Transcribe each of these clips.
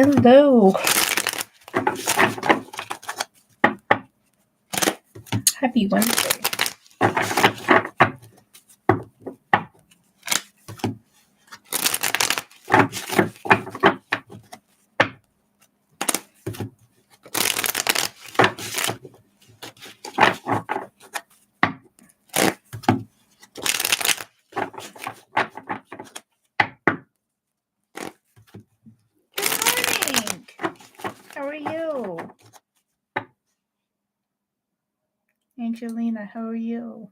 Hello. Happy Wednesday. Good morning. How are you? Angelina, how are you?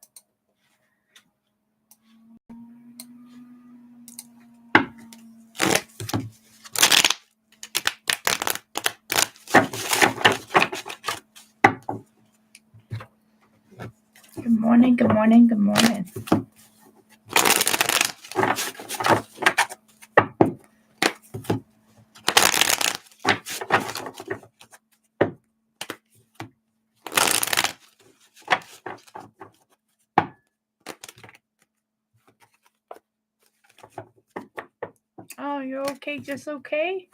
Good morning, good morning, good morning. Oh, you're okay, just okay?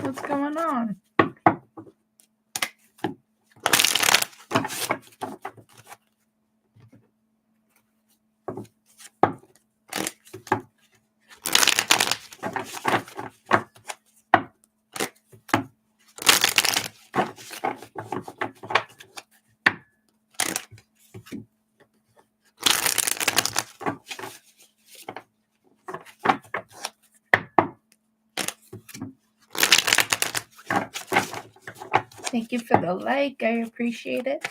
What's going on? Thank you for the like. I appreciate it.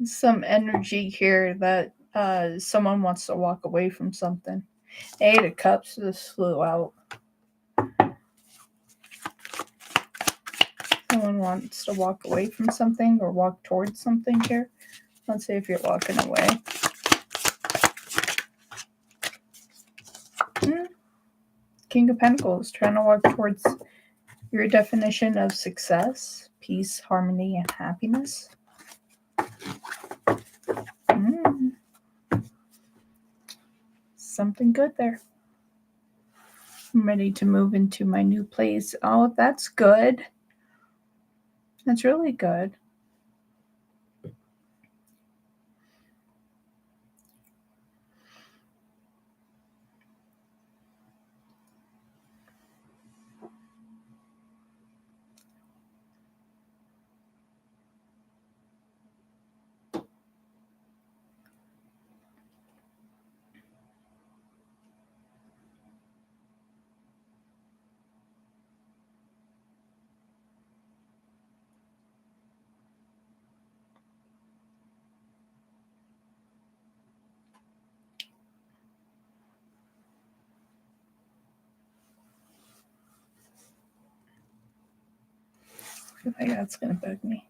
Some energy here that someone wants to walk away from something. Eight of Cups just flew out. Someone wants to walk away from something or walk towards something here. Let's see if you're walking away. King of Pentacles, trying to walk towards your definition of success, peace, harmony, and happiness. Something good there. I'm ready to move into my new place. Oh, that's good. That's really good. I feel like that's going to bug me.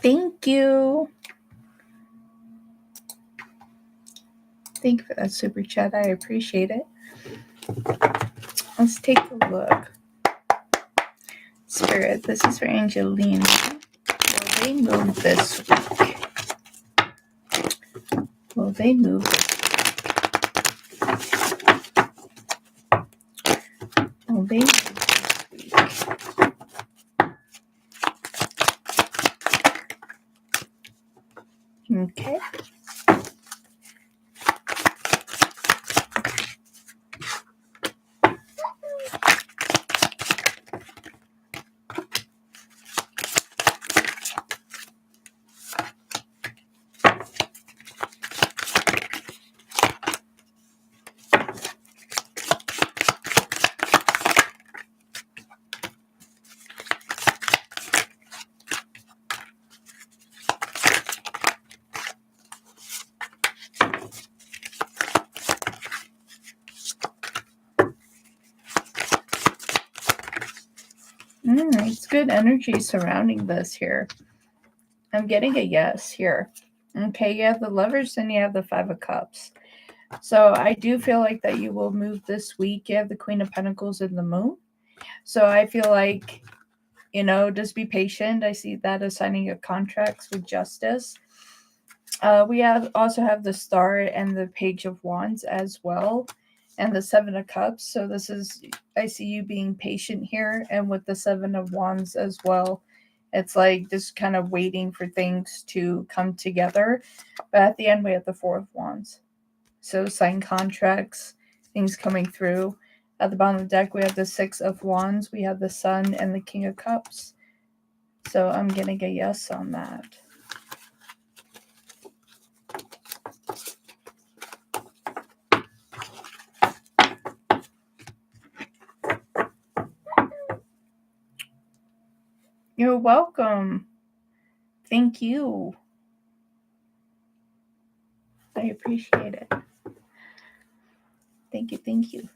Thank you. Thank you for that super chat. I appreciate it. Let's take a look. Spirit, this is for Angelina. Will they move this week? Will they move this week? It's good energy surrounding this here. I'm getting a yes here. Okay, you have the Lovers and you have the Five of Cups. So I do feel like that you will move this week. You have the Queen of Pentacles and the Moon. So I feel like, just be patient. I see that as signing of contracts with justice. We also have the Star and the Page of Wands as well, and the Seven of Cups. So I see you being patient here, and with the Seven of Wands as well. It's like just kind of waiting for things to come together. But at the end, we have the Four of Wands. So sign contracts, things coming through. At the bottom of the deck, we have the Six of Wands. We have the Sun and the King of Cups. So I'm getting a yes on that. You're welcome. Thank you. I appreciate it. Thank you. Thank you.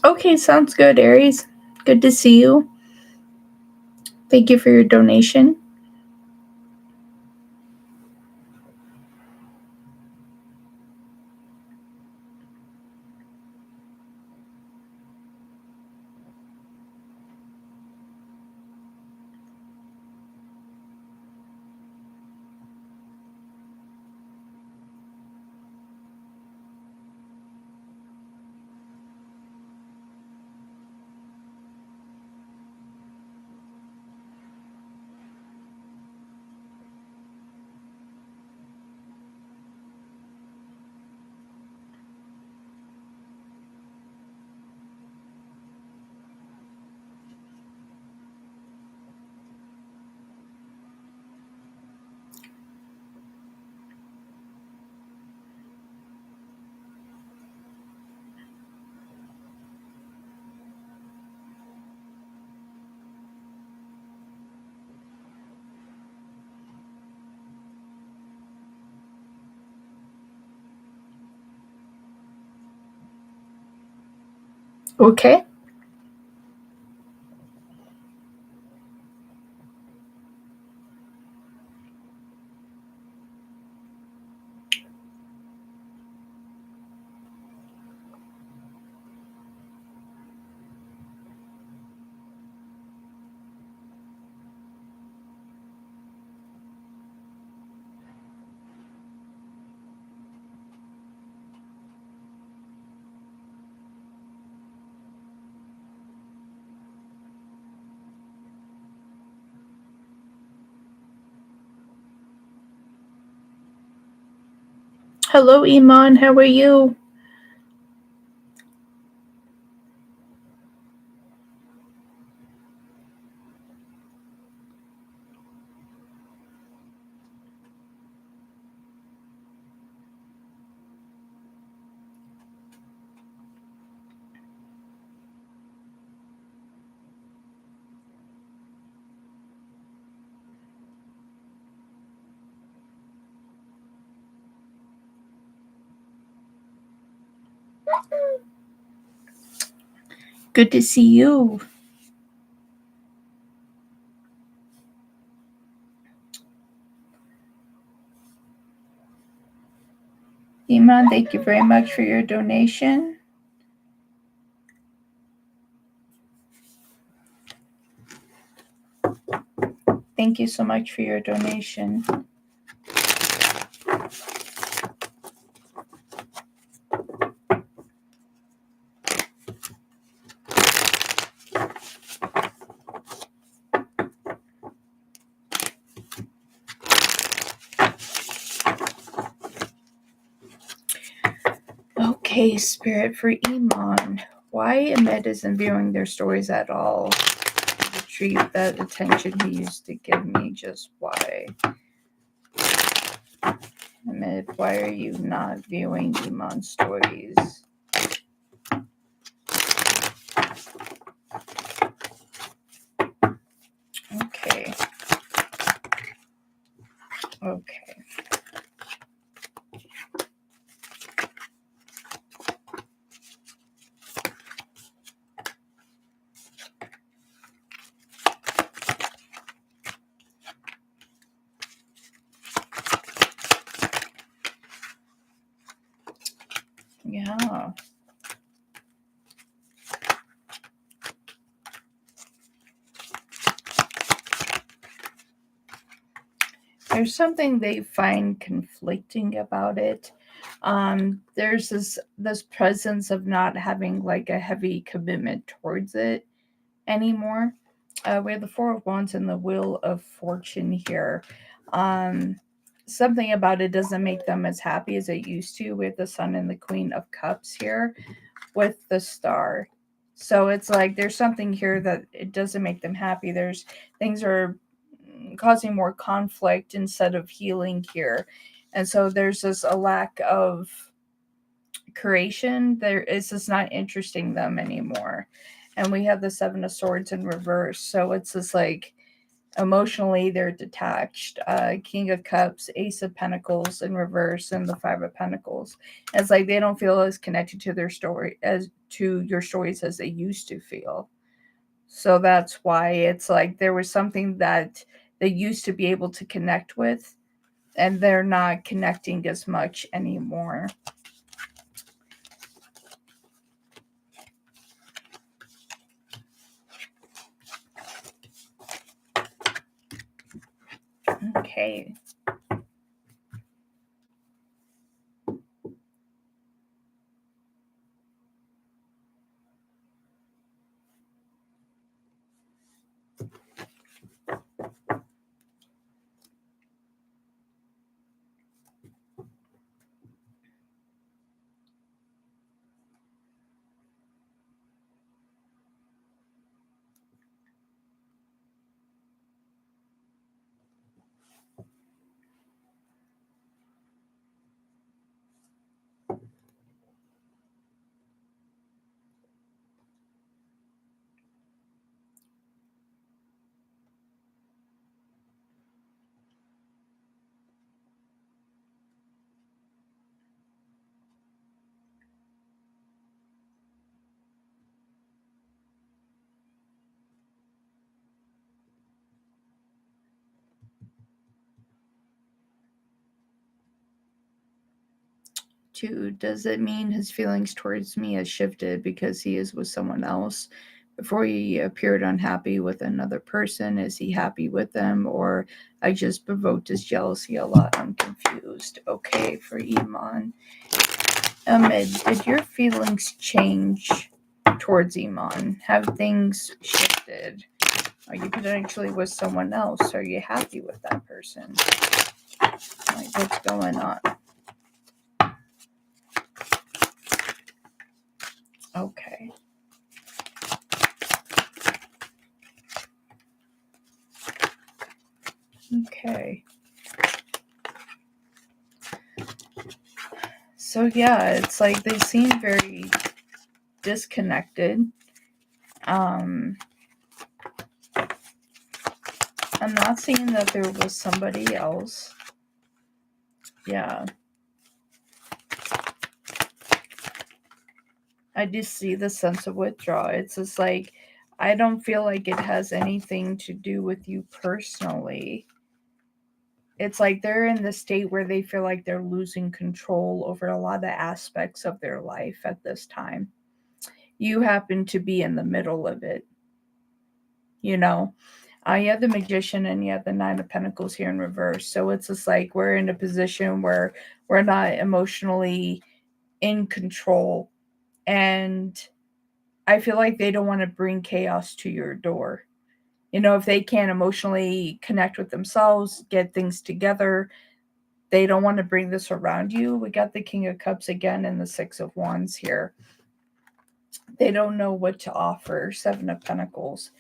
Okay, sounds good, Aries. Good to see you. Thank you for your donation. Okay. Hello, Iman. How are you? Good to see you. Iman, thank you very much for your donation. Thank you so much for your donation. Okay, Spirit, for Iman. Why Ahmed isn't viewing their stories at all? Retrieve that attention he used to give me. Just why? Mid, why are you not viewing Iman stories? Okay. Okay. Yeah. There's something they find conflicting about it. There's this presence of not having like a heavy commitment towards it anymore. We have the Four of Wands and the Wheel of Fortune here. Um, Something about it doesn't make them as happy as it used to. We have the Sun and the Queen of Cups here with the Star. So it's like there's something here that it doesn't make them happy. There's things are causing more conflict instead of healing here. And so there's this a lack of creation. There is just not interesting them anymore. And we have the Seven of Swords in reverse. So it's just like emotionally they're detached. King of Cups, Ace of Pentacles in reverse, and the Five of Pentacles. It's like they don't feel as connected to their story as to your stories as they used to feel. So that's why it's like there was something that they used to be able to connect with, and they're not connecting as much anymore. Okay. Two, does it mean his feelings towards me has shifted because he is with someone else? Before he appeared unhappy with another person, is he happy with them, or I just provoked his jealousy a lot? I'm confused. Okay, for Iman. Ahmed, did your feelings change towards Iman? Have things shifted? Are you potentially with someone else? Are you happy with that person? Like, what's going on? Okay. Okay. So yeah, it's like they seem very disconnected. I'm not seeing that there was somebody else. Yeah. I just see the sense of withdrawal. It's just like I don't feel like it has anything to do with you personally. It's like they're in the state where they feel like they're losing control over a lot of aspects of their life at this time. You happen to be in the middle of it, you know? You have the Magician and you have the Nine of Pentacles here in reverse. So it's just like we're in a position where we're not emotionally in control. And I feel like they don't want to bring chaos to your door. You know, if they can't emotionally connect with themselves, get things together, they don't want to bring this around you. We got the King of Cups again and the Six of Wands here. They don't know what to offer. Seven of Pentacles.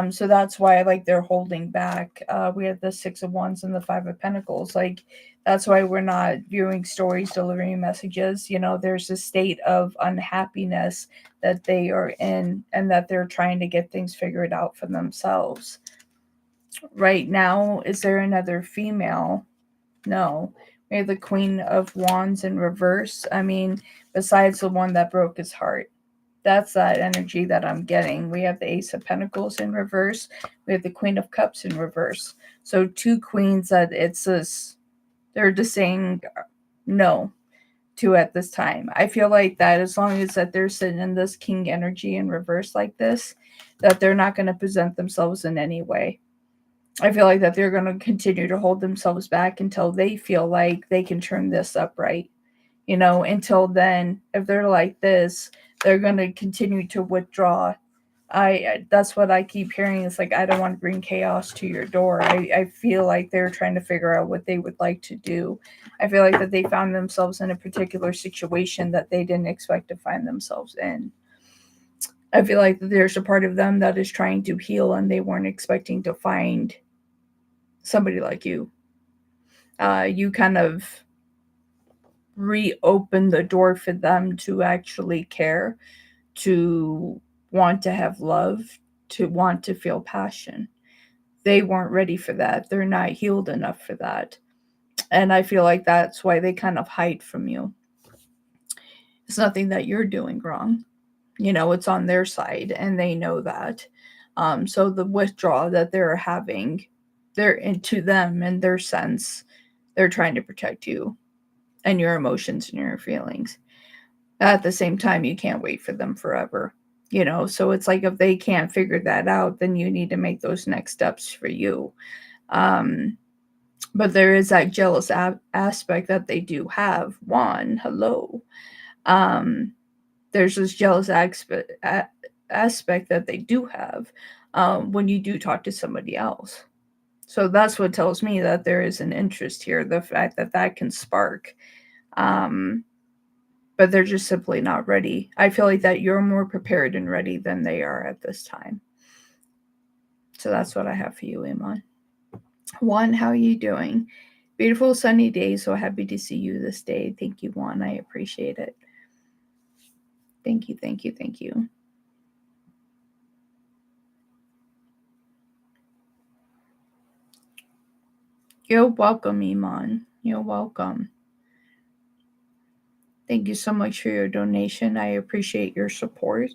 So that's why like they're holding back. We have the Six of Wands and the Five of Pentacles. Like that's why we're not viewing stories, delivering messages. You know, there's a state of unhappiness that they are in, and that they're trying to get things figured out for themselves. Right now, is there another female? No. We have the Queen of Wands in reverse. I mean, besides the one that broke his heart. That's that energy that I'm getting. We have the Ace of Pentacles in reverse. We have the Queen of Cups in reverse. So two queens that it's this, they're just saying no to at this time. I feel like that as long as that they're sitting in this king energy in reverse like this, that they're not going to present themselves in any way. I feel like that they're going to continue to hold themselves back until they feel like they can turn this upright. You know, until then, if they're like this, they're going to continue to withdraw. That's what I keep hearing. It's like, I don't want to bring chaos to your door. I feel like they're trying to figure out what they would like to do. I feel like that they found themselves in a particular situation that they didn't expect to find themselves in. I feel like there's a part of them that is trying to heal, and they weren't expecting to find somebody like you. You kind of reopen the door for them to actually care, to want to have love, to want to feel passion. They weren't ready for that. They're not healed enough for that. And I feel like that's why they kind of hide from you. It's nothing that you're doing wrong. You know, it's on their side, and they know that. So the withdrawal that they're having, they're into them and their sense, they're trying to protect you and your emotions and your feelings. At the same time, you can't wait for them forever. You know, so it's like if they can't figure that out, then you need to make those next steps for you. But there is that jealous aspect that they do have. Juan, hello. There's this jealous aspect that they do have when you do talk to somebody else. So that's what tells me that there is an interest here, the fact that that can spark. But they're just simply not ready. I feel like that you're more prepared and ready than they are at this time. So that's what I have for you, Iman. Juan, how are you doing? Beautiful sunny day. So happy to see you this day. Thank you, Juan. I appreciate it. Thank you, thank you, thank you. You're welcome, Iman. You're welcome. Thank you so much for your donation. I appreciate your support.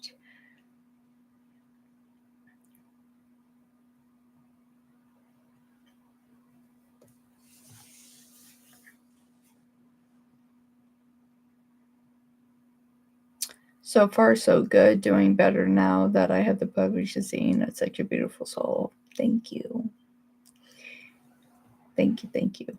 So far, so good. Doing better now that I have the published zine. It's such a beautiful soul. Thank you. Thank you, thank you.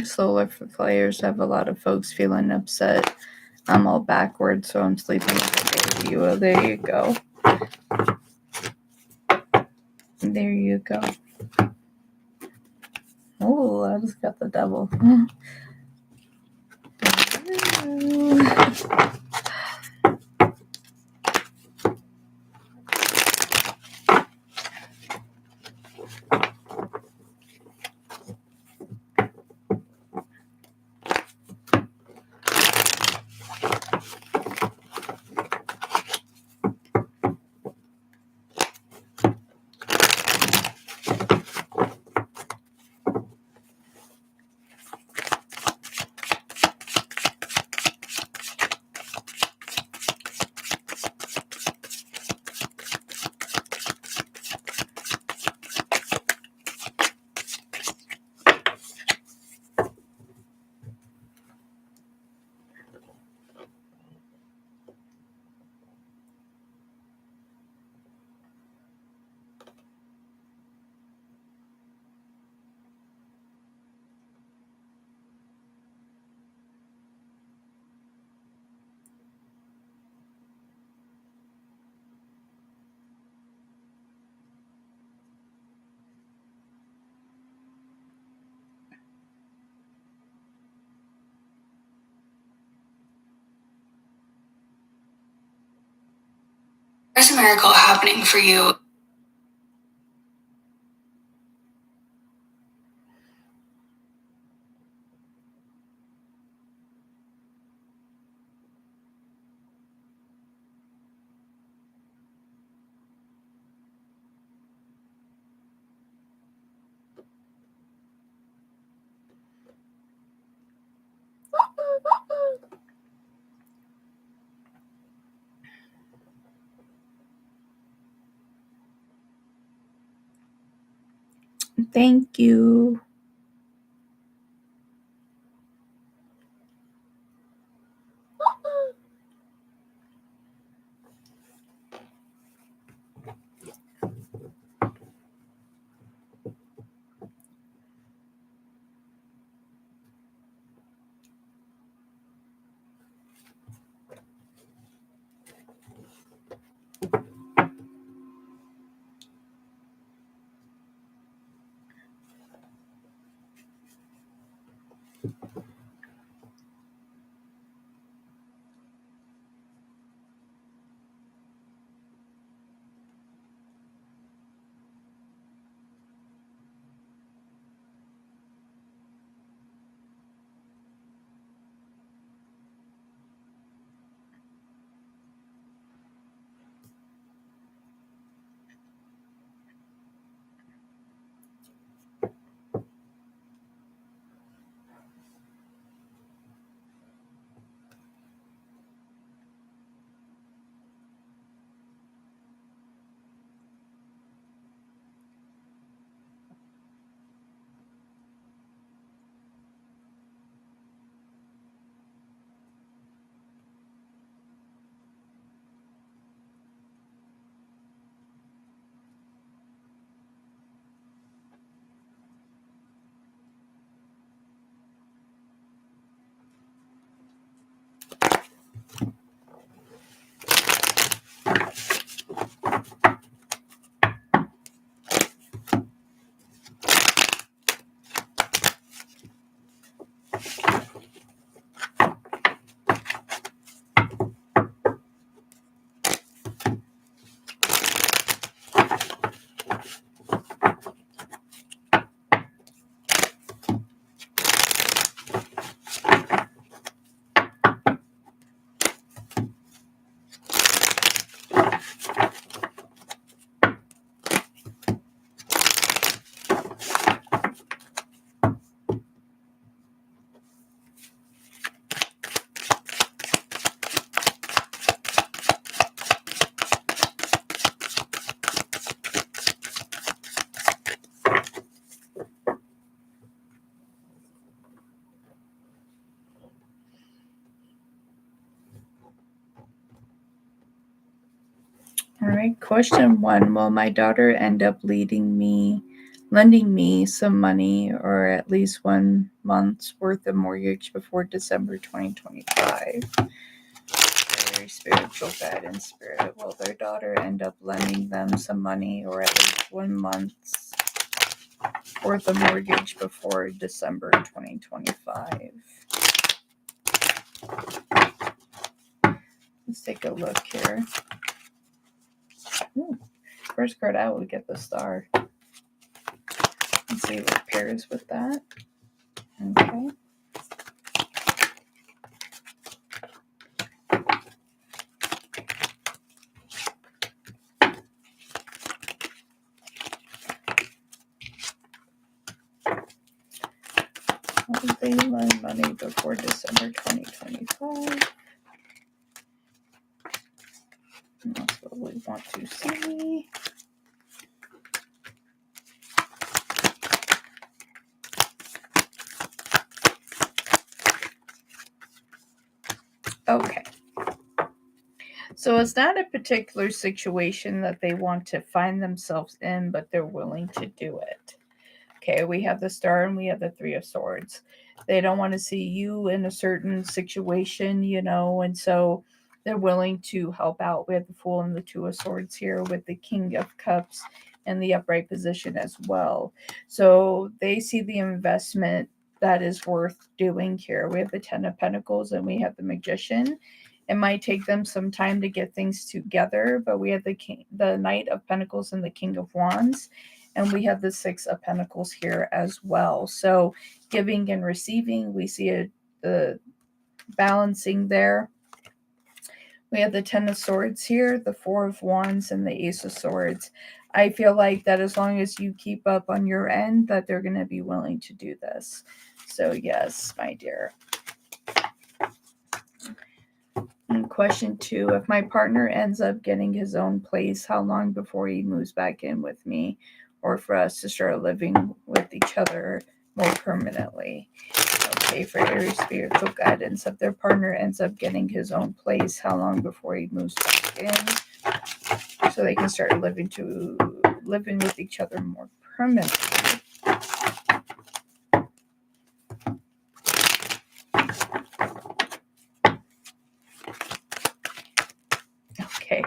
Solar players have a lot of folks feeling upset. I'm all backwards, so I'm sleeping with a baby. Well, there you go. There you go. Oh, I just got the devil. there's a miracle happening for you. Thank you. All right, question 1. Will my daughter end up lending me some money or at least 1 month's worth of mortgage before December 2025? Very spiritual guidance, Spirit. Will their daughter end up lending them some money or at least 1 month's worth of mortgage before December 2025? Let's take a look here. Ooh, first card out, we get the star. Let's see what pairs with that. Okay. Will they lend money before December 2025? And that's what we want to see. Okay. So it's not a particular situation that they want to find themselves in, but they're willing to do it. Okay, we have the star and we have the 3 of swords. They don't want to see you in a certain situation, and so they're willing to help out. We have the fool and the 2 of swords here with the king of cups and the upright position as well. So they see the investment that is worth doing here. We have the 10 of pentacles and we have the magician. It might take them some time to get things together, but we have the Knight of Pentacles and the King of Wands, and we have the Six of Pentacles here as well. So giving and receiving, we see the balancing there. We have the Ten of Swords here, the Four of Wands, and the Ace of Swords. I feel like that as long as you keep up on your end, that they're going to be willing to do this. So yes, my dear. And question 2, if my partner ends up getting his own place, how long before he moves back in with me, or for us to start living with each other more permanently? Okay, for Aries spiritual guidance, if their partner ends up getting his own place, how long before he moves back in, so they can start living with each other more permanently? Okay.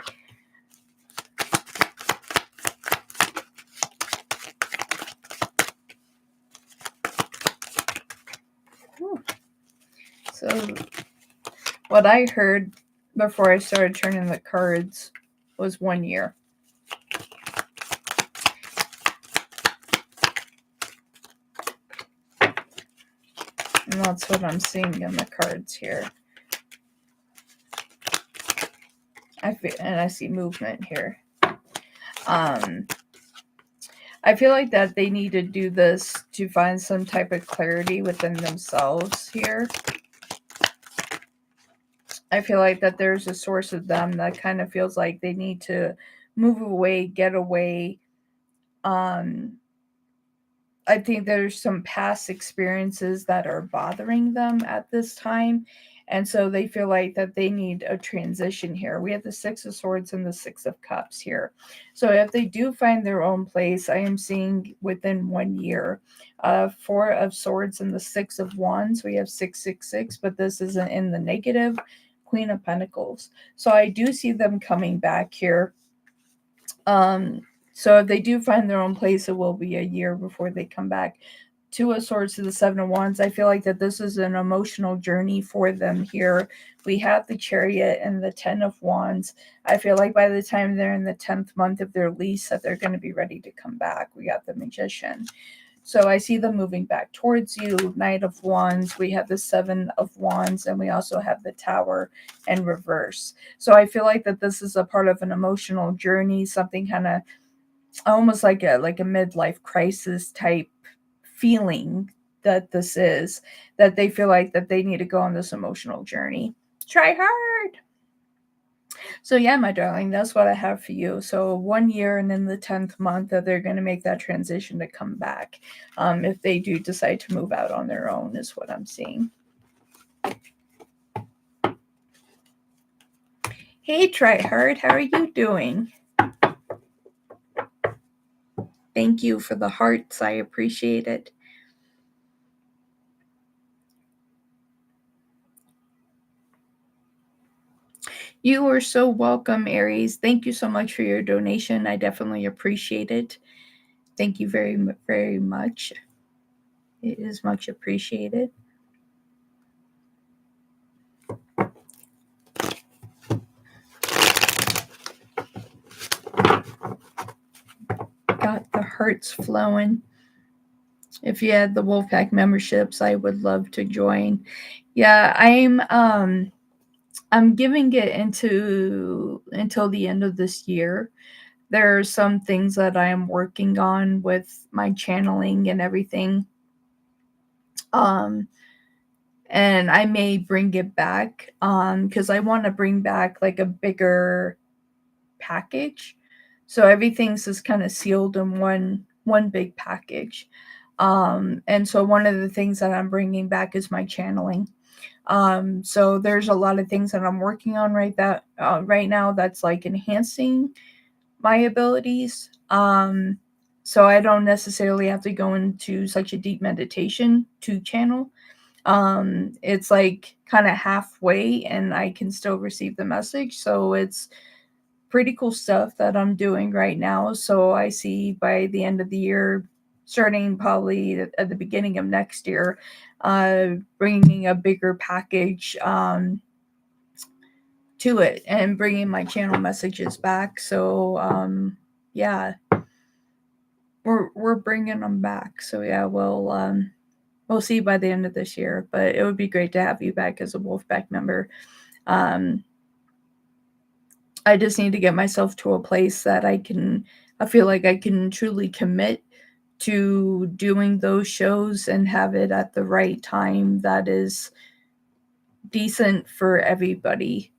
So what I heard before I started turning the cards was 1 year. And that's what I'm seeing in the cards here. I see movement here. I feel like that they need to do this to find some type of clarity within themselves here. I feel like that there's a source of them that kind of feels like they need to move away, get away. I think there's some past experiences that are bothering them at this time. And so they feel like that they need a transition here. We have the Six of Swords and the Six of Cups here. So if they do find their own place, I am seeing within 1 year. Four of Swords and the Six of Wands. We have 666, but this isn't in the negative. Queen of Pentacles. So I do see them coming back here. So if they do find their own place, it will be a year before they come back. Two of Swords to the Seven of Wands. I feel like that this is an emotional journey for them here. We have the Chariot and the Ten of Wands. I feel like by the time they're in the 10th month of their lease, that they're going to be ready to come back. We got the Magician. So I see them moving back towards you. Knight of Wands. We have the Seven of Wands, and we also have the Tower in reverse. So I feel like that this is a part of an emotional journey, something kind of almost like a midlife crisis type feeling that this is, that they feel like that they need to go on this emotional journey. Try hard. So yeah, my darling, that's what I have for you. So 1 year and in the 10th month that they're going to make that transition to come back. If they do decide to move out on their own is what I'm seeing. Hey, Try Hard, how are you doing? Thank you for the hearts. I appreciate it. You are so welcome, Aries. Thank you so much for your donation. I definitely appreciate it. Thank you very, very much. It is much appreciated. Got the hearts flowing. If you had the Wolfpack memberships, I would love to join. Yeah, I'm giving it until the end of this year. There are some things that I am working on with my channeling and everything. And I may bring it back because I want to bring back like a bigger package. So everything's just kind of sealed in one big package. And so one of the things that I'm bringing back is my channeling. So there's a lot of things that I'm working on right now that's like enhancing my abilities. So I don't necessarily have to go into such a deep meditation to channel. It's like kind of halfway and I can still receive the message. So it's pretty cool stuff that I'm doing right now. So I see by the end of the year, starting probably at the beginning of next year, bringing a bigger package to it and bringing my channel messages back. So yeah, we're bringing them back. So yeah, we'll see by the end of this year. But it would be great to have you back as a Wolfpack member. I just need to get myself to a place that I feel like I can truly commit to doing those shows and have it at the right time that is decent for everybody.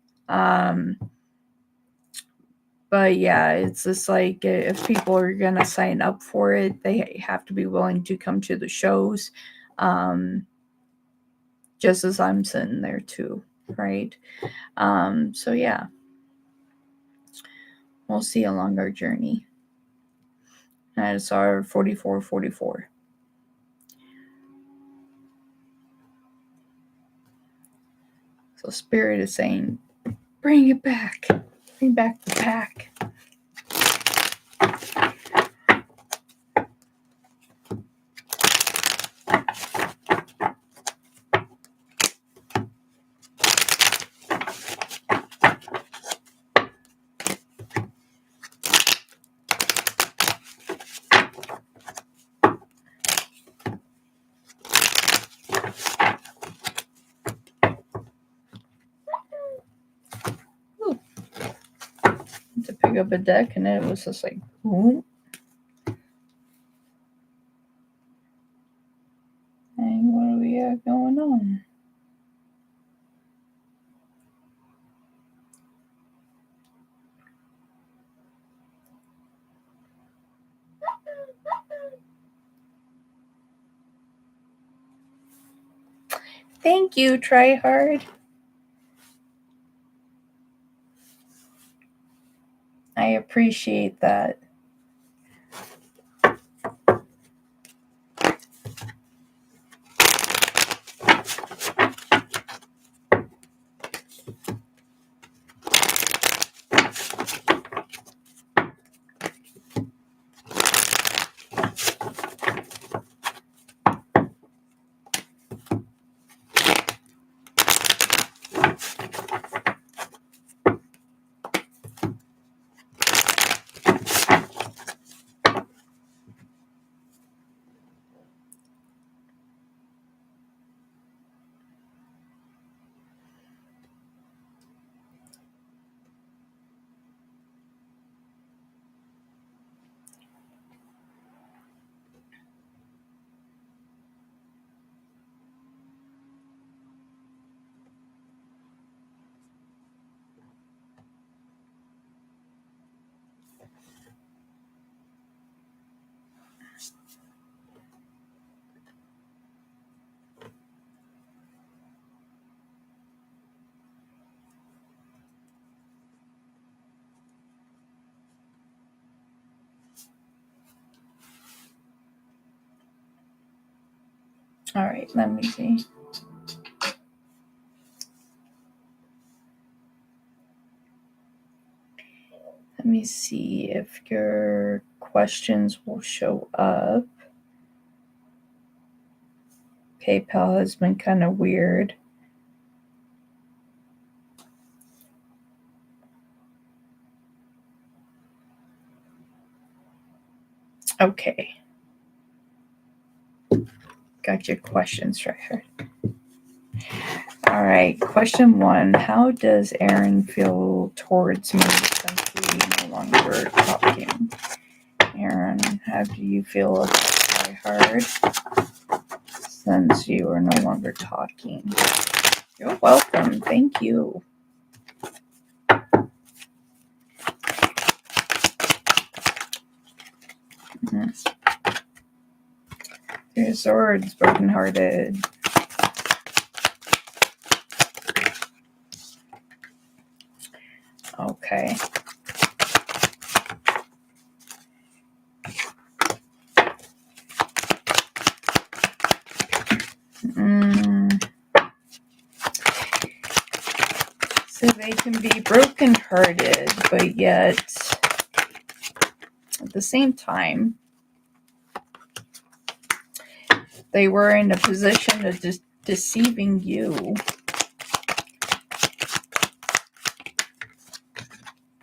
But yeah, it's just like if people are going to sign up for it, they have to be willing to come to the shows. Just as I'm sitting there too, right? So yeah, we'll see along our journey. And it's our 4444. So Spirit is saying, bring it back. Bring back the pack. To pick up a deck, and it was just like, ooh. And what do we have going on? Thank you, Try Hard. I appreciate that. All right, let me see. Let me see if your questions will show up. PayPal has been kind of weird. Okay. Got your questions right here. All right. Question 1. How does Aaron feel towards me since we no longer talking? Aaron, how do you feel about Try Hard since you are no longer talking? You're welcome. Thank you. Your swords, brokenhearted. Okay. So they can be brokenhearted, but yet at the same time, they were in a position of deceiving you.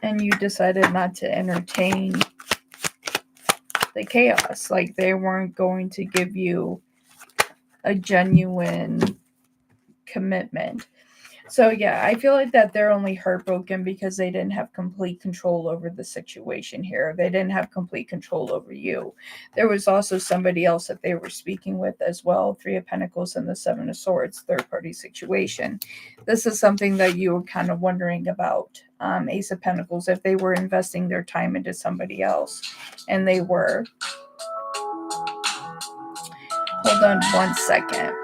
and you decided not to entertain the chaos. Like they weren't going to give you a genuine commitment. So yeah, I feel like that they're only heartbroken because they didn't have complete control over the situation here. They didn't have complete control over you. There was also somebody else that they were speaking with as well. Three of Pentacles and the Seven of Swords, third party situation. This is something that you were kind of wondering about. Ace of Pentacles, if they were investing their time into somebody else, and they were. Hold on 1 second.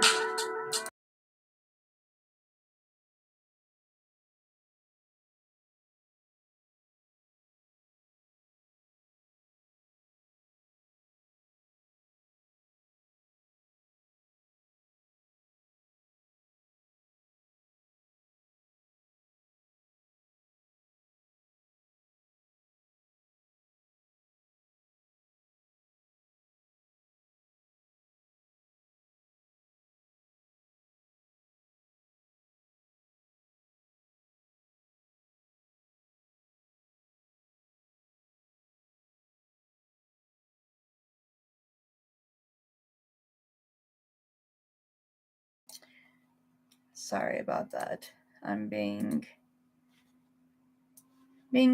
Sorry about that. I'm being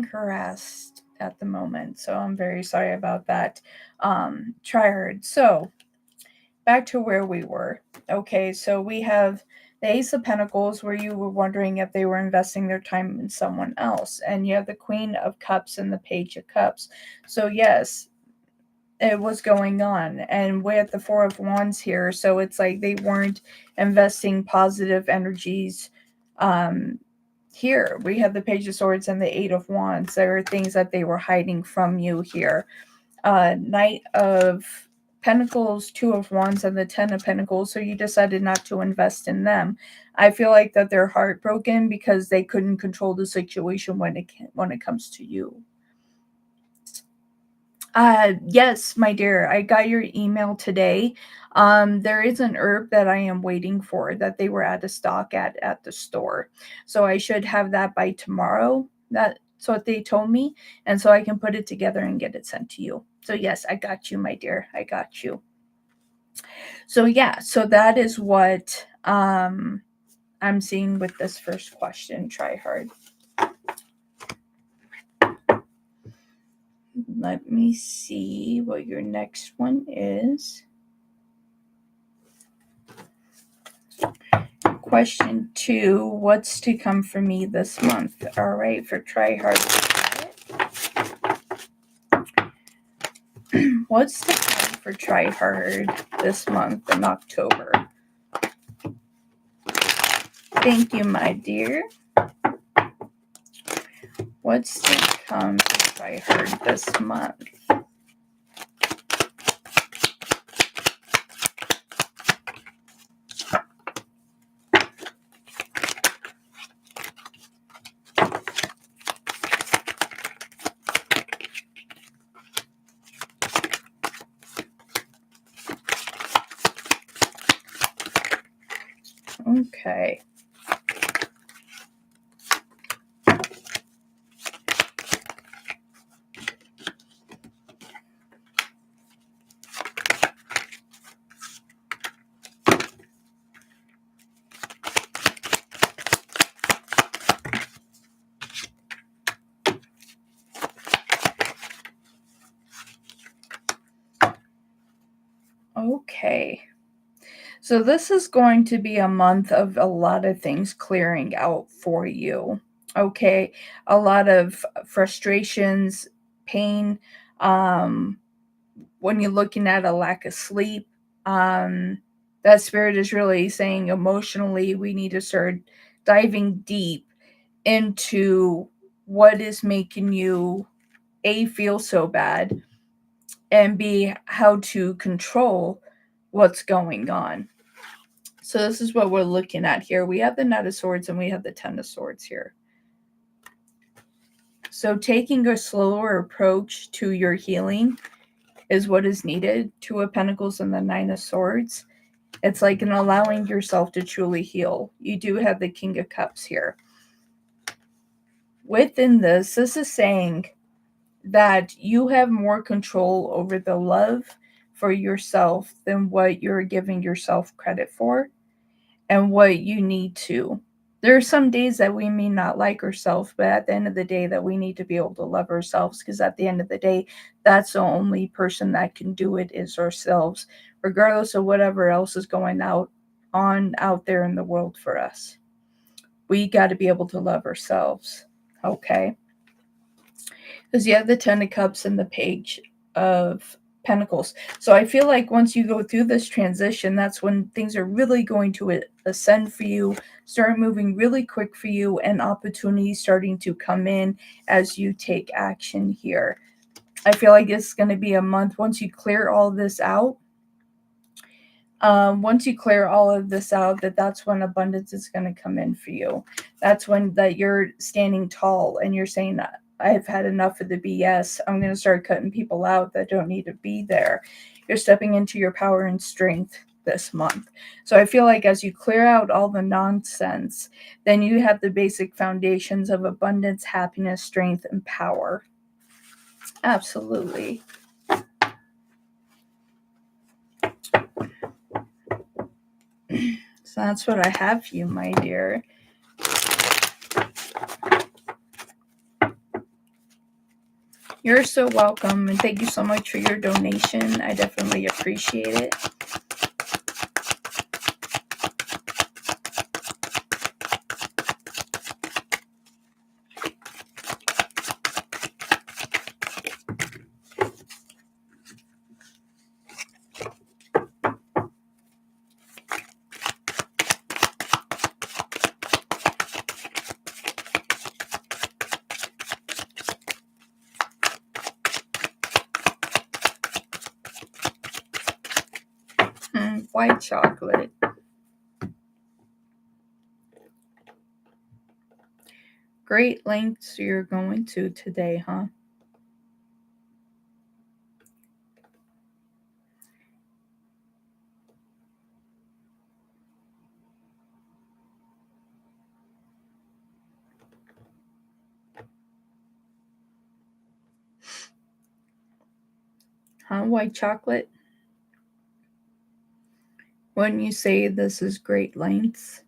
harassed at the moment, so I'm very sorry about that. Try hard. So back to where we were. Okay, so we have the Ace of Pentacles, where you were wondering if they were investing their time in someone else, and you have the Queen of Cups and the Page of Cups. So yes, it was going on, and we have the Four of Wands here, so it's like they weren't investing positive energies. Here we have the Page of Swords and the Eight of Wands. There are things that they were hiding from you here. Knight of Pentacles, Two of Wands, and the Ten of Pentacles. So you decided not to invest in them. I feel like that they're heartbroken because they couldn't control the situation when it comes to you. Yes, my dear, I got your email today. There is an herb that I am waiting for that they were out of stock at the store. So I should have that by tomorrow. That's what they told me. And so I can put it together and get it sent to you. So yes, I got you, my dear. I got you. So yeah, so that is what I'm seeing with this first question. Try hard. Let me see what your next one is. Question 2, what's to come for me this month? All right, for Try Hard. What's to come for Try Hard this month in October? Thank you, my dear. What's to come for Try Hard this month? Okay. Okay. So this is going to be a month of a lot of things clearing out for you. Okay. A lot of frustrations, pain, when you're looking at a lack of sleep, that spirit is really saying emotionally we need to start diving deep into what is making you A, feel so bad, and B, how to control what's going on. So this is what we're looking at here. We have the Knight of Swords and we have the Ten of Swords here. So taking a slower approach to your healing is what is needed. Two of Pentacles and the Nine of Swords. It's like an allowing yourself to truly heal. You do have the King of Cups here. within this is saying that you have more control over the love for yourself than what you're giving yourself credit for and what you need to. There are some days that we may not like ourselves, but at the end of the day, that we need to be able to love ourselves, because at the end of the day, that's the only person that can do it is ourselves, regardless of whatever else is going out there in the world for us. We got to be able to love ourselves, okay? Because you have the Ten of Cups and the Page of Pentacles. So I feel like once you go through this transition, that's when things are really going to ascend for you, start moving really quick for you, and opportunities starting to come in as you take action here. I feel like it's going to be a month once you clear all this out. Once you clear all of this out, that's when abundance is going to come in for you. That's when that you're standing tall and you're saying, I've had enough of the BS. I'm going to start cutting people out that don't need to be there. You're stepping into your power and strength this month. So I feel like as you clear out all the nonsense, then you have the basic foundations of abundance, happiness, strength, and power. Absolutely. So that's what I have for you, my dear. You're so welcome, and thank you so much for your donation. I definitely appreciate it. White chocolate. Great lengths you're going to today, huh? Huh, white chocolate? Wouldn't you say this is great lengths?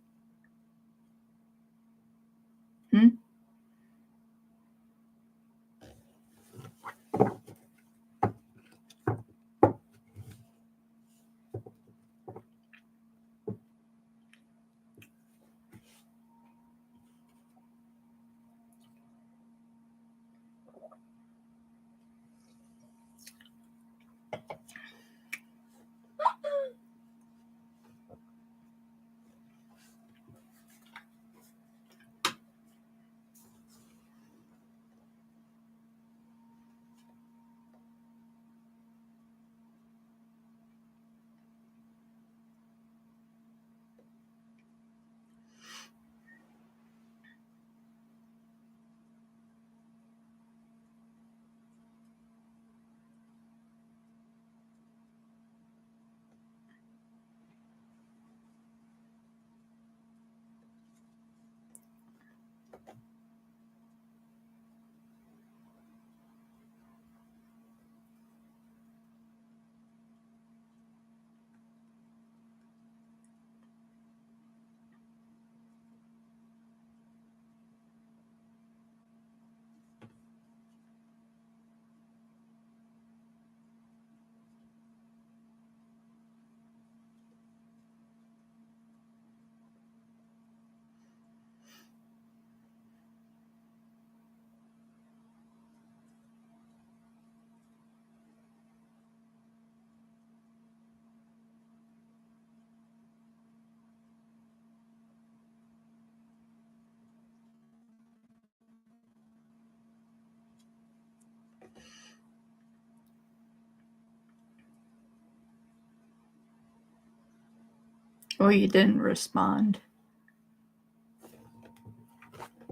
Well, you didn't respond.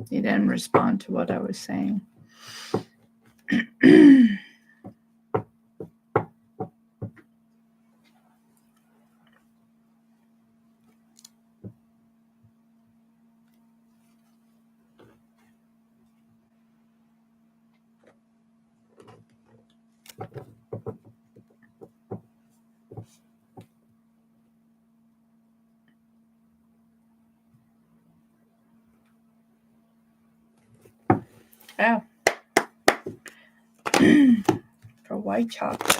You didn't respond to what I was saying. Oh. For white chocolate.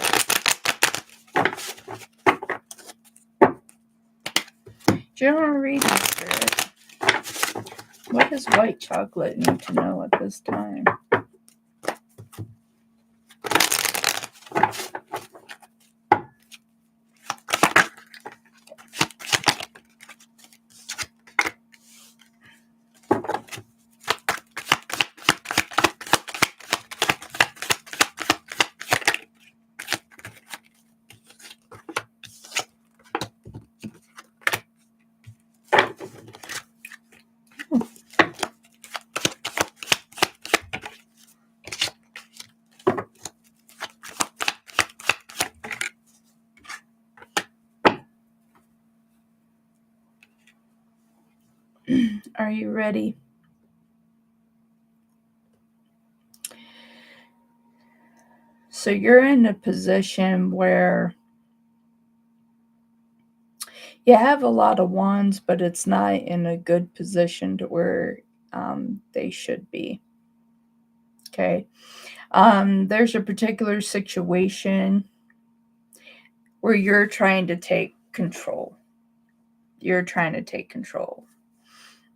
General reading spirit. What does white chocolate need to know at this time? Are you ready? So you're in a position where you have a lot of wands, but it's not in a good position to where they should be. Okay. There's a particular situation where you're trying to take control. You're trying to take control.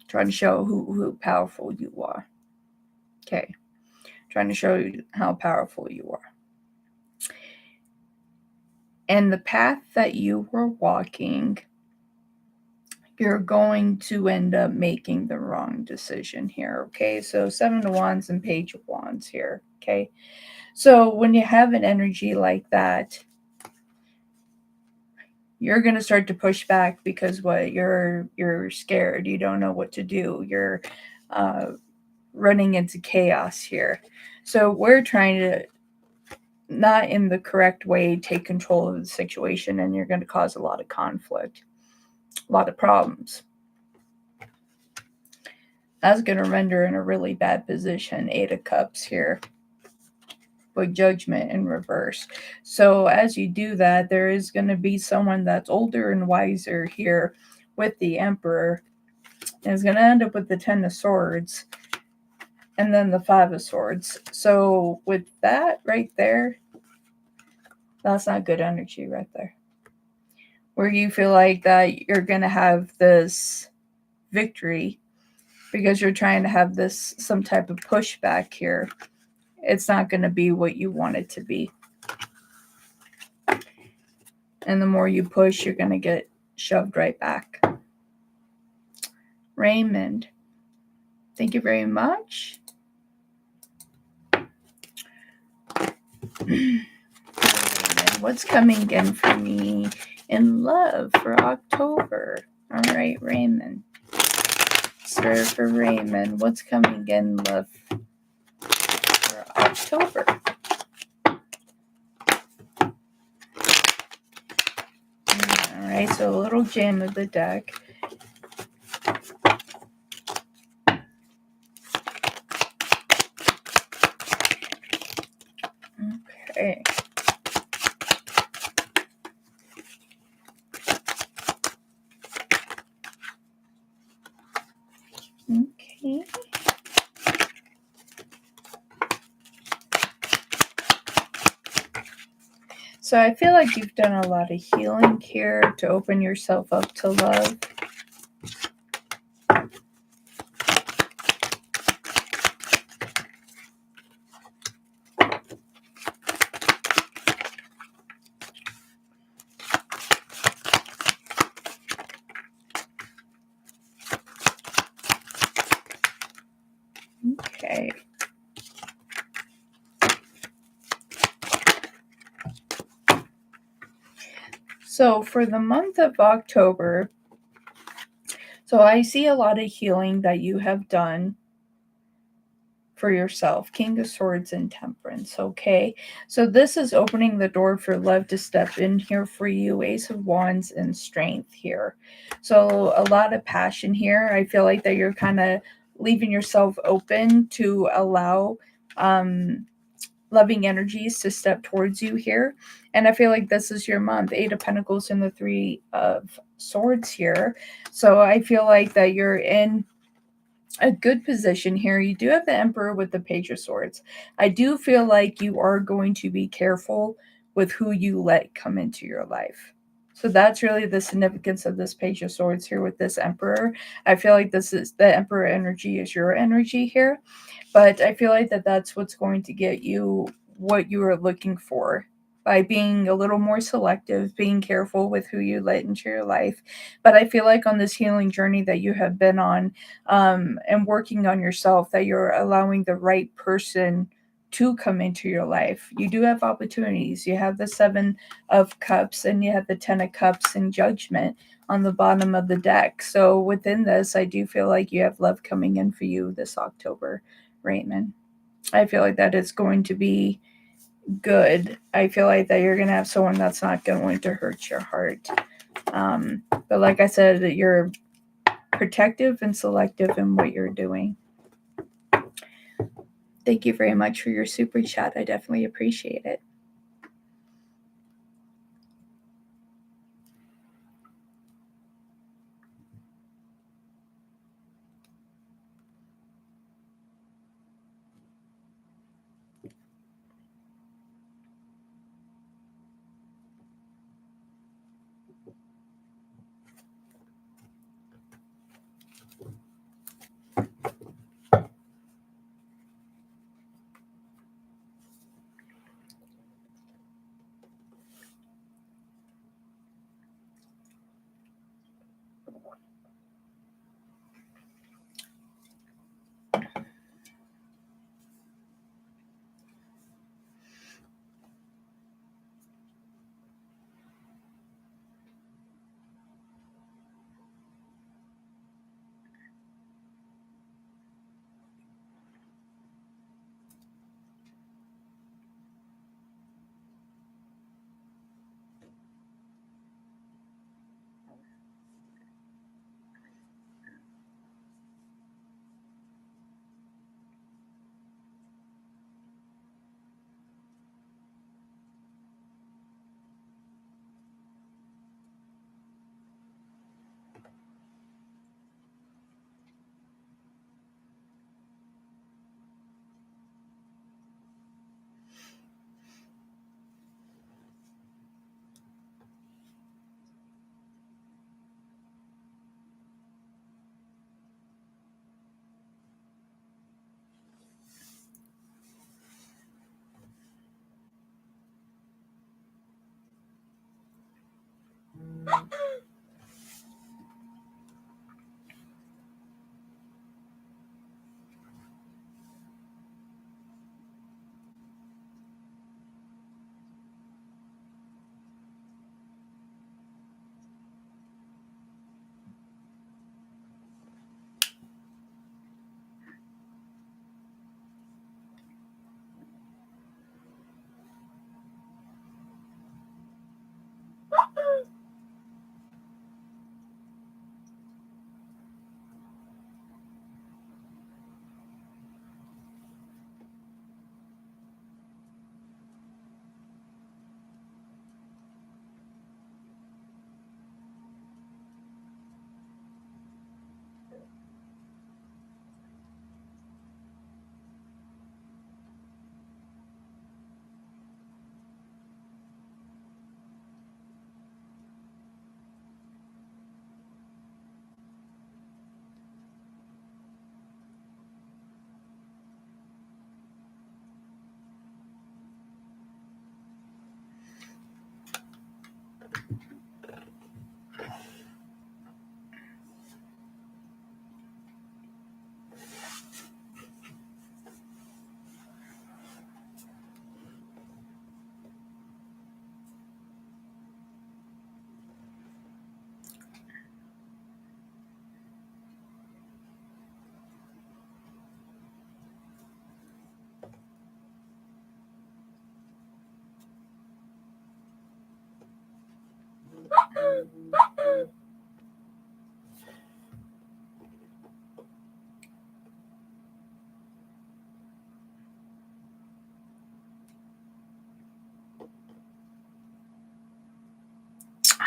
Trying to show who powerful you are. Okay. Trying to show you how powerful you are. And the path that you were walking, you're going to end up making the wrong decision here. Okay. So 7 of Wands and Page of Wands here. Okay. So when you have an energy like that, you're going to start to push back because you're scared. You don't know what to do. You're running into chaos here. So we're trying to, not in the correct way, take control of the situation, and you're going to cause a lot of conflict, a lot of problems. That's going to render in a really bad position. 8 of Cups here with Judgment in reverse. So as you do that, there is going to be someone that's older and wiser here with the Emperor. And it's going to end up with the 10 of Swords and then the 5 of Swords. So with that right there, that's not good energy right there. Where you feel like that you're going to have this victory because you're trying to have this some type of pushback here. It's not going to be what you want it to be. And the more you push, you're going to get shoved right back. Raymond, thank you very much. Raymond, what's coming in for me in love for October? All right, Raymond. Spirit for Raymond, what's coming in love for October? All right, so a little jam of the deck. Okay. Okay. So I feel like you've done a lot of healing here to open yourself up to love. Okay. So for the month of October, so I see a lot of healing that you have done for yourself. King of Swords and Temperance. Okay. So this is opening the door for love to step in here for you. Ace of Wands and Strength here. So a lot of passion here. I feel like that you're kind of leaving yourself open to allow loving energies to step towards you here. And I feel like this is your month. 8 of Pentacles and the 3 of Swords here. So I feel like that you're in a good position here. You do have the Emperor with the Page of Swords. I do feel like you are going to be careful with who you let come into your life. So that's really the significance of this Page of Swords here with this Emperor. I feel like this is the Emperor energy is your energy here, but I feel like that's what's going to get you what you are looking for by being a little more selective, being careful with who you let into your life. But I feel like on this healing journey that you have been on, and working on yourself, that you're allowing the right person to come into your life. You do have opportunities. You have the 7 of Cups and you have the 10 of Cups and Judgment on the bottom of the deck. So within this, I do feel like you have love coming in for you this October, Raymond. I feel like that is going to be good. I feel like that you're going to have someone that's not going to hurt your heart. But like I said, that you're protective and selective in what you're doing. Thank you very much for your super chat. I definitely appreciate it.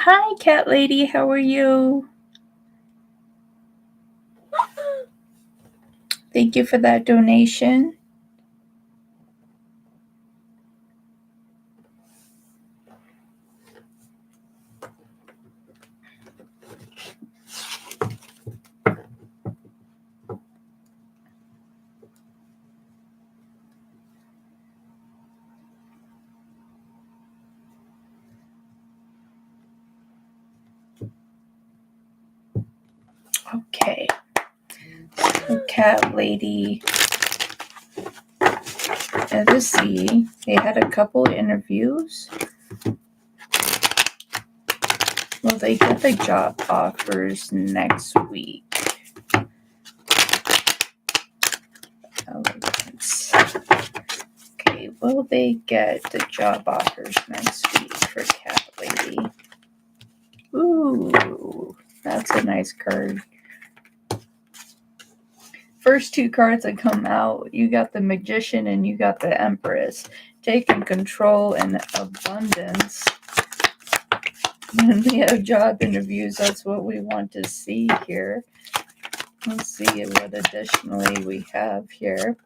Hi, cat lady. How are you? Thank you for that donation. Okay. So cat lady. Let's see. They had a couple interviews. Will they get the job offers next week? Okay, will they get the job offers next week for cat lady? Ooh, that's a nice card. First two cards that come out, you got the Magician and you got the Empress. Taking control and abundance. When we have job interviews, that's what we want to see here. Let's see what additionally we have here.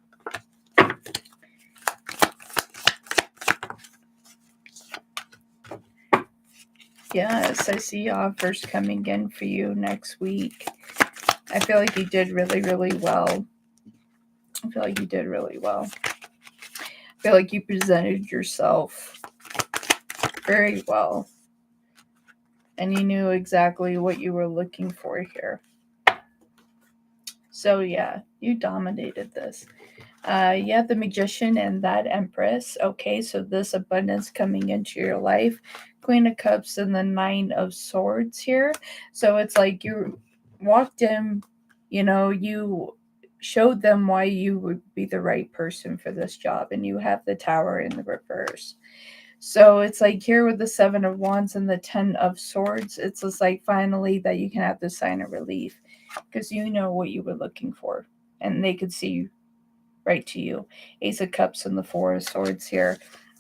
Yes, I see offers coming in for you next week. I feel like you did really, really well. I feel like you presented yourself very well. And you knew exactly what you were looking for here. So yeah, you dominated this. You have the Magician and that Empress. Okay, so this abundance coming into your life. Queen of Cups and the Nine of Swords here. So it's like you walked in, you showed them why you would be the right person for this job, and you have the Tower in the reverse. So it's like here with the Seven of Wands and the Ten of Swords, it's just like finally that you can have the sign of relief because you know what you were looking for, and they could see right to you. Ace of Cups and the Four of Swords here.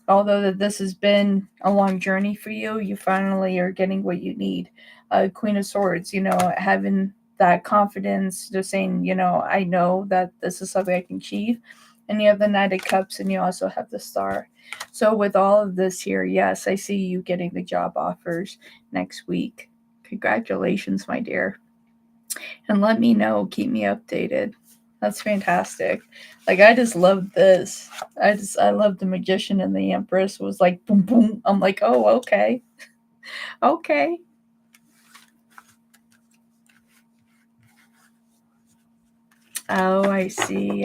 Although that this has been a long journey for you, you finally are getting what you need. Queen of Swords, having that confidence, just saying, I know that this is something I can achieve. And you have the Knight of Cups and you also have the Star. So with all of this here, yes, I see you getting the job offers next week. Congratulations, my dear. And let me know, keep me updated. That's fantastic. Like I just love this. I love the Magician and the Empress was like boom boom. I'm like, oh okay. Okay. Oh, I see.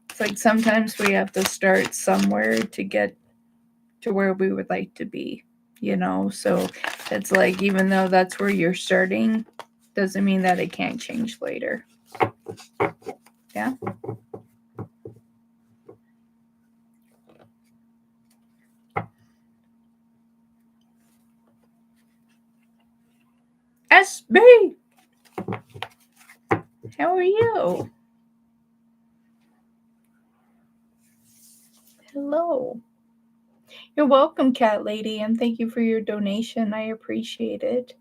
It's like sometimes we have to start somewhere to get to where we would like to be, So it's like even though that's where you're starting, doesn't mean that it can't change later. Yeah. SB, how are you? Hello. You're welcome, cat lady, and thank you for your donation. I appreciate it.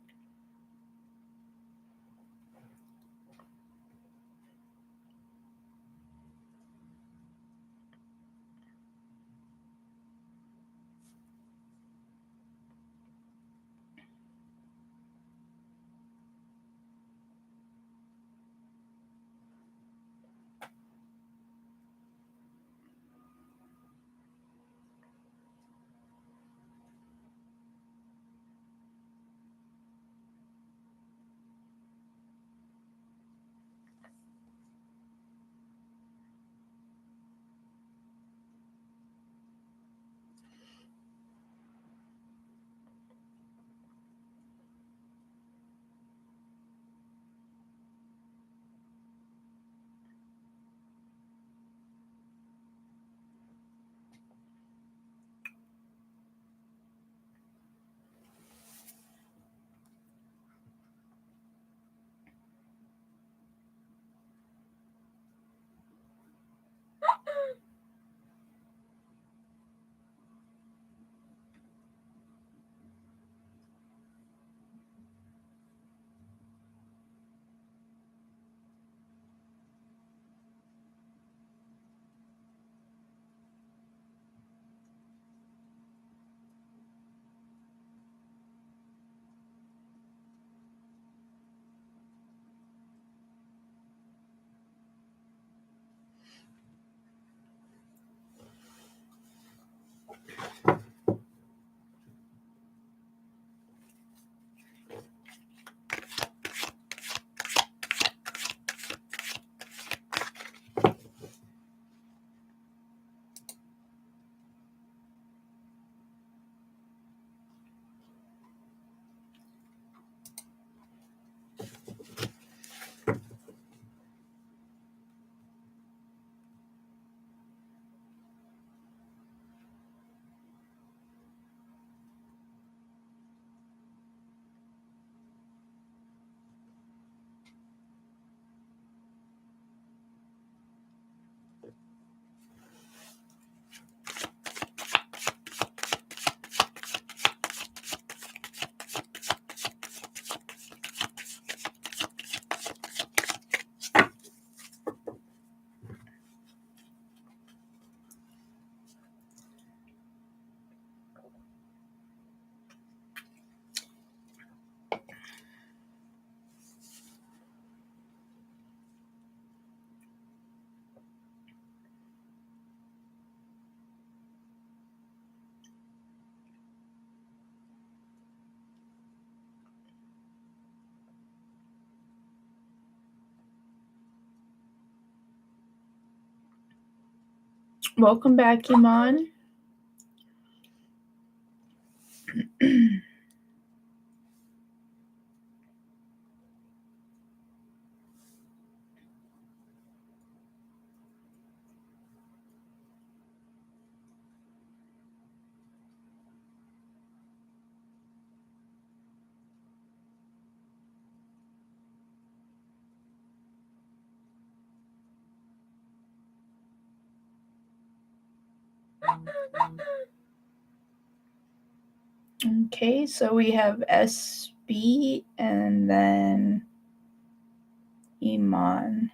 Welcome back, Iman. Okay, so we have SB and then Iman.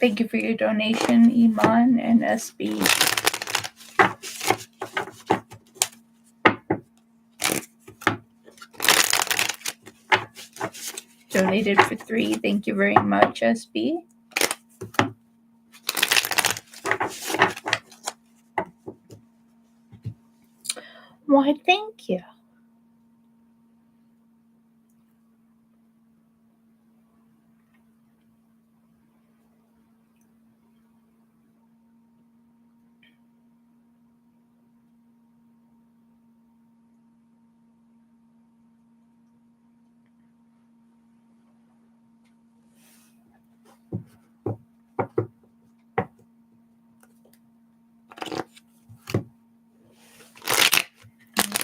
Thank you for your donation, Iman and SB. Donated for 3. Thank you very much, SB. Why, thank you.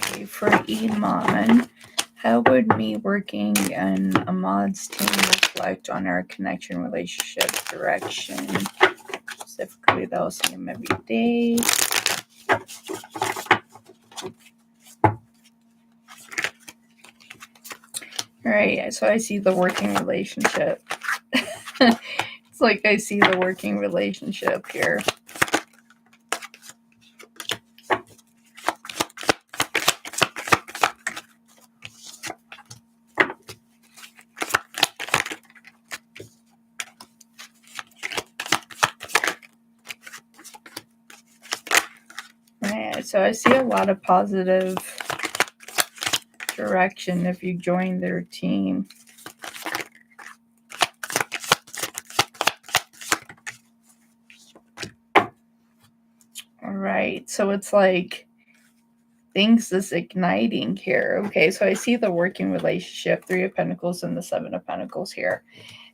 Okay, for Iman, how would me working in Ahmad's team reflect on our connection, relationship, direction? Specifically, that I'll see him every day. All right, so I see the working relationship. It's like I see the working relationship here. So I see a lot of positive direction if you join their team. All right, so it's like things is igniting here. Okay, so I see the working relationship, 3 of Pentacles and the 7 of Pentacles here.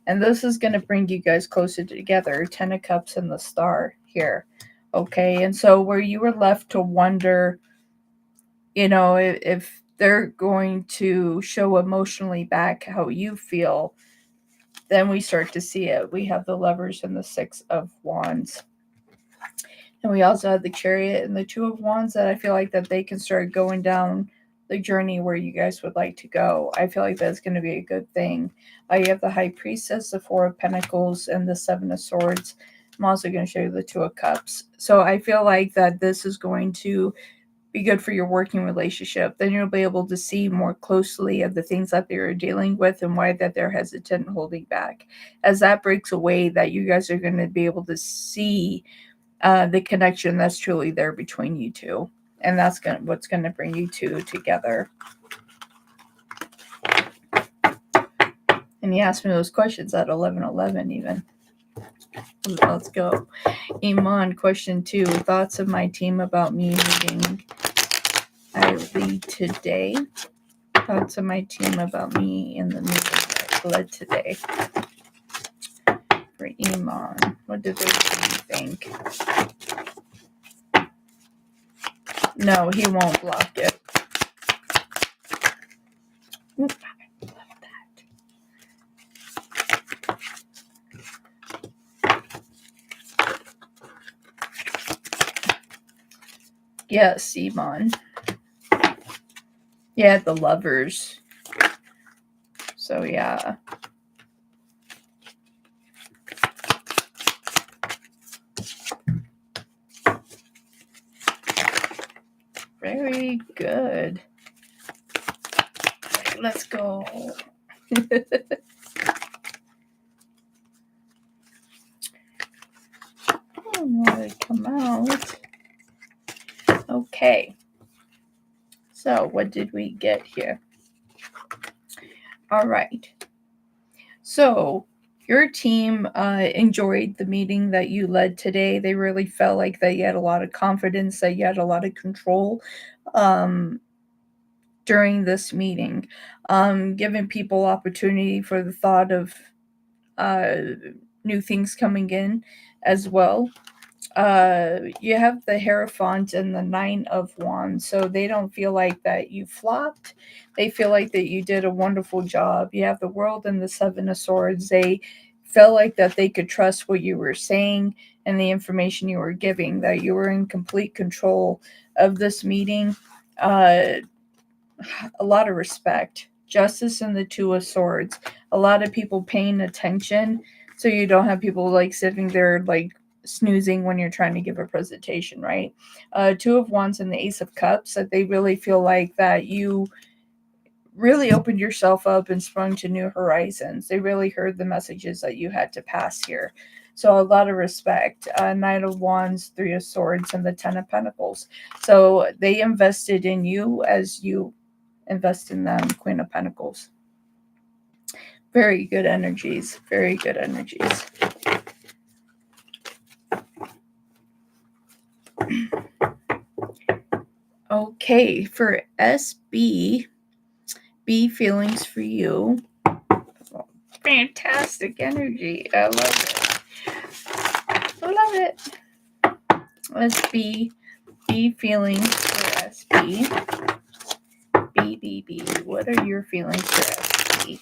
And this is going to bring you guys closer together, 10 of Cups and the Star here. Okay, and so where you were left to wonder, you know, if they're going to show emotionally back how you feel, then we start to see it. We have the Lovers and the 6 of Wands. And we also have the Chariot and the 2 of Wands that I feel like that they can start going down the journey where you guys would like to go. I feel like that's going to be a good thing. You have the High Priestess, the 4 of Pentacles, and the 7 of Swords. I'm also going to show you the 2 of Cups. So I feel like that this is going to be good for your working relationship. Then you'll be able to see more closely of the things that they're dealing with and why that they're hesitant and holding back. As that breaks away, that you guys are going to be able to see the connection that's truly there between you two. And that's what's going to bring you two together. And he asked me those questions at 11:11 even. Let's go. Iman, question 2. Thoughts of my team about me leading I lead today. Thoughts of my team about me in the meeting I led today. For Iman, what did they think? No, he won't block it. Oop, I love that. Yes, Iman. Yeah, the Lovers. So, yeah. Very good. Right, let's go. come out. Okay. So what did we get here? All right. So your team enjoyed the meeting that you led today. They really felt like that you had a lot of confidence, that you had a lot of control during this meeting, giving people opportunity for the thought of new things coming in as well. You have the Hierophant and the Nine of Wands, so they don't feel like that you flopped. They feel like that you did a wonderful job. You have the World and the Seven of Swords. They felt like that they could trust what you were saying and the information you were giving, that you were in complete control of this meeting. A lot of respect. Justice and the Two of Swords. A lot of people paying attention, so you don't have people like sitting there like snoozing when you're trying to give a presentation, right? Two of Wands and the Ace of Cups, that they really feel like that you really opened yourself up and sprung to new horizons. They really heard the messages that you had to pass here. So a lot of respect. Knight of Wands, Three of Swords, and the Ten of Pentacles. So they invested in you as you invest in them. Queen of Pentacles. Very good energies. Very good energies. Okay, for SB, B feelings for you. Fantastic energy. I love it. I love it. SB, B feelings for SB. B. What are your feelings for SB?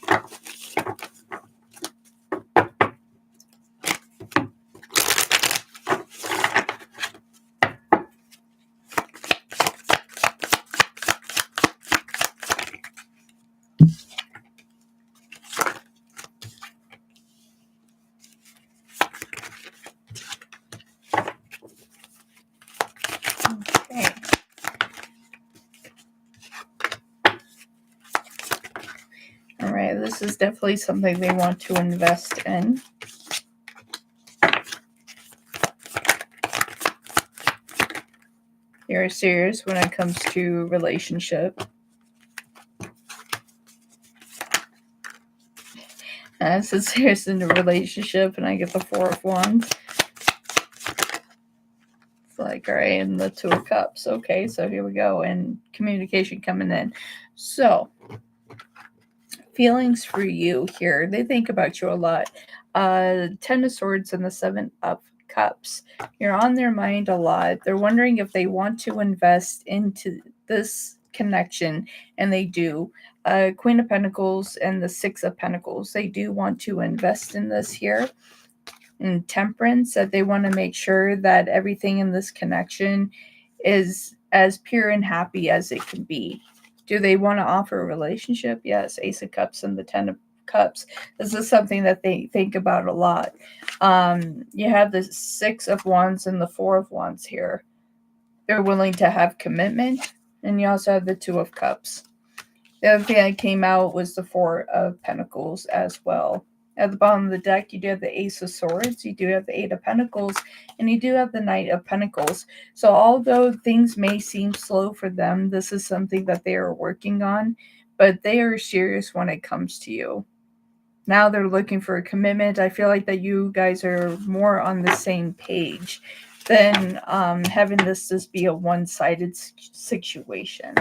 Okay. All right, this is definitely something they want to invest in. You're serious when it comes to relationship. I said serious in a relationship, and I get the Four of Wands. It's like, all right, and the Two of Cups. Okay, so here we go, and communication coming in. So, feelings for you here. They think about you a lot. Ten of Swords and the Seven of Cups. You're on their mind a lot. They're wondering if they want to invest into this connection, and they do. Queen of Pentacles and the Six of Pentacles. They do want to invest in this here. And Temperance, that they want to make sure that everything in this connection is as pure and happy as it can be. Do they want to offer a relationship? Yes. Ace of Cups and the Ten of Cups. This is something that they think about a lot. You have the Six of Wands and the Four of Wands here. They're willing to have commitment. And you also have the Two of Cups. The other thing that came out was the Four of Pentacles as well. At the bottom of the deck, you do have the Ace of Swords, you do have the Eight of Pentacles, and you do have the Knight of Pentacles. So although things may seem slow for them, this is something that they are working on, but they are serious when it comes to you. Now they're looking for a commitment. I feel like that you guys are more on the same page than having this just be a one-sided situation.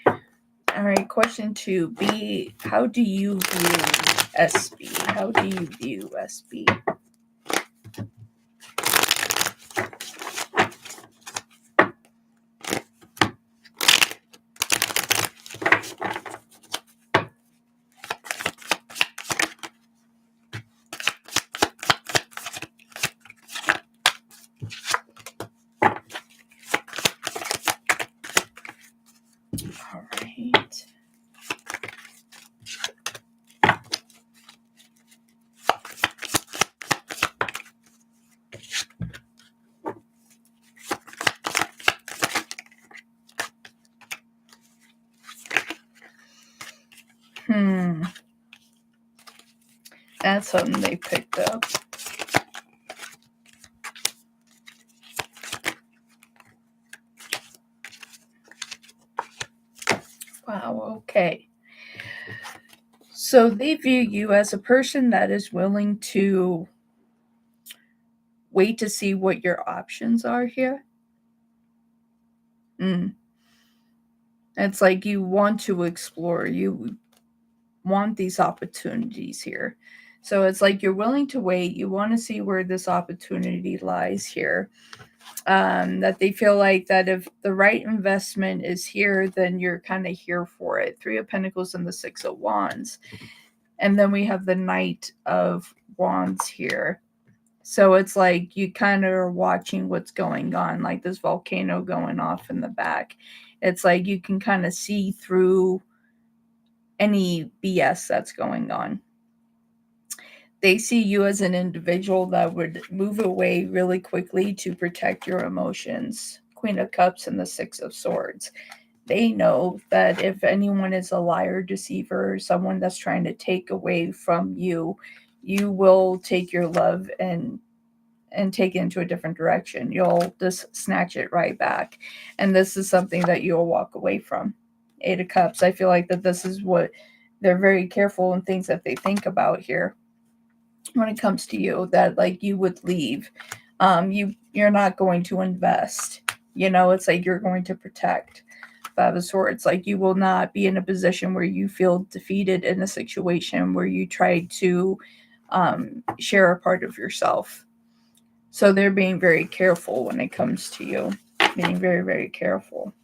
All right, question 2B. How do you view SB? How do you view SB? All right. That's something they picked up. Wow, okay. So they view you as a person that is willing to wait to see what your options are here. Mm. It's like you want to explore, you want these opportunities here. So it's like you're willing to wait, you want to see where this opportunity lies here. That they feel like that if the right investment is here, then you're kind of here for it. Three of Pentacles and the Six of Wands. And then we have the Knight of Wands here. So it's like you kind of are watching what's going on, like this volcano going off in the back. It's like you can kind of see through any BS that's going on. They see you as an individual that would move away really quickly to protect your emotions. Queen of Cups and the Six of Swords. They know that if anyone is a liar, deceiver, someone that's trying to take away from you, you will take your love and take it into a different direction. You'll just snatch it right back. And this is something that you'll walk away from. Eight of Cups. I feel like that this is what they're very careful in things that they think about here when it comes to you, that like you would leave. You're not going to invest. It's like you're going to protect. Five of Swords. Like you will not be in a position where you feel defeated in a situation where you try to share a part of yourself. So they're being very careful when it comes to you. Being very, very careful.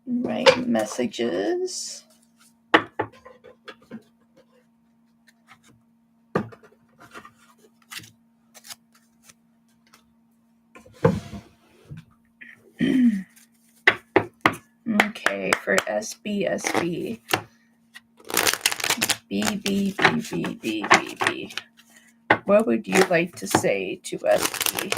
Right, messages. Okay, for SB. B. What would you like to say to SB?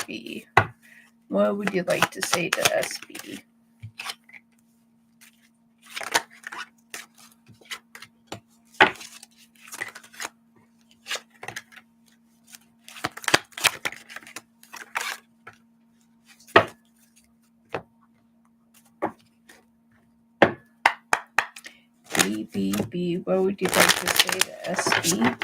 B. What would you like to say to SB? B. What would you like to say to SB?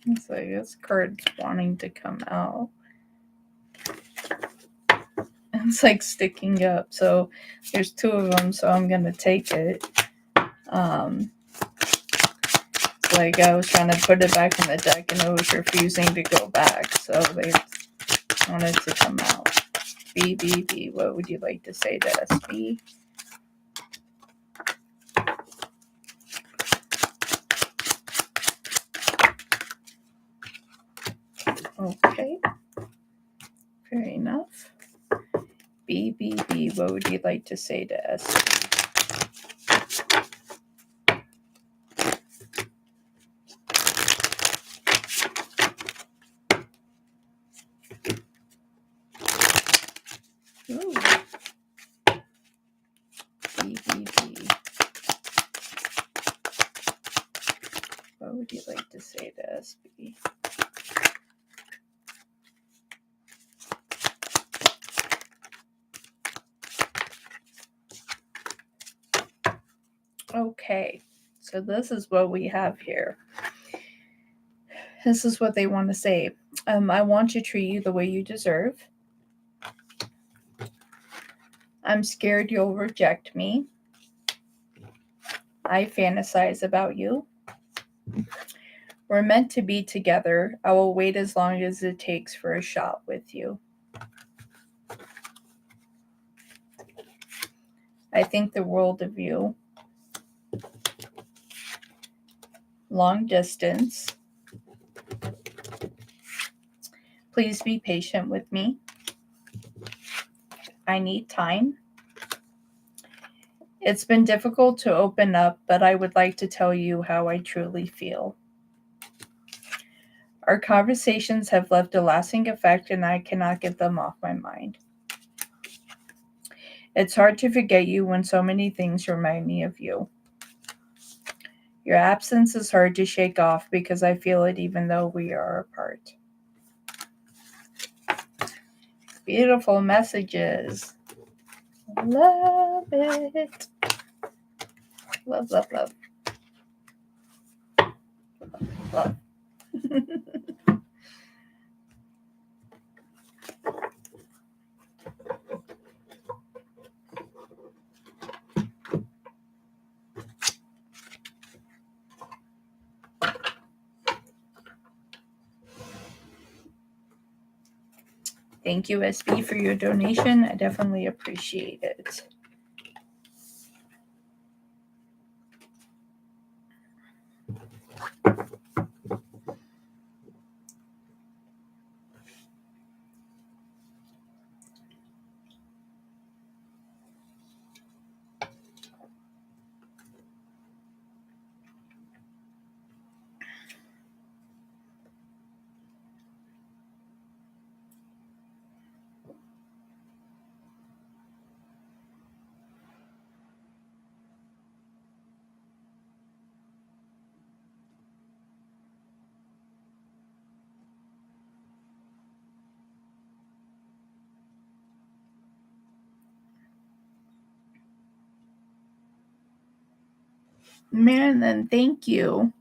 It's like this card's wanting to come out. It's like sticking up. So there's two of them, so I'm going to take it. It's like I was trying to put it back in the deck and it was refusing to go back. So they wanted to come out. B. What would you like to say to SB? Okay. Fair enough. B. What would you like to say to SB? Ooh. B. What would you like to say to SB? Okay, so this is what we have here. This is what they want to say. I want to treat you the way you deserve. I'm scared you'll reject me. I fantasize about you. We're meant to be together. I will wait as long as it takes for a shot with you. I think the world of you. Long distance. Please be patient with me. I need time. It's been difficult to open up, but I would like to tell you how I truly feel. Our conversations have left a lasting effect and I cannot get them off my mind. It's hard to forget you when so many things remind me of you. Your absence is hard to shake off because I feel it even though we are apart. Beautiful messages. Love it. Love, love, love. Love. Thank you, SB, for your donation. I definitely appreciate it. Marilyn, thank you.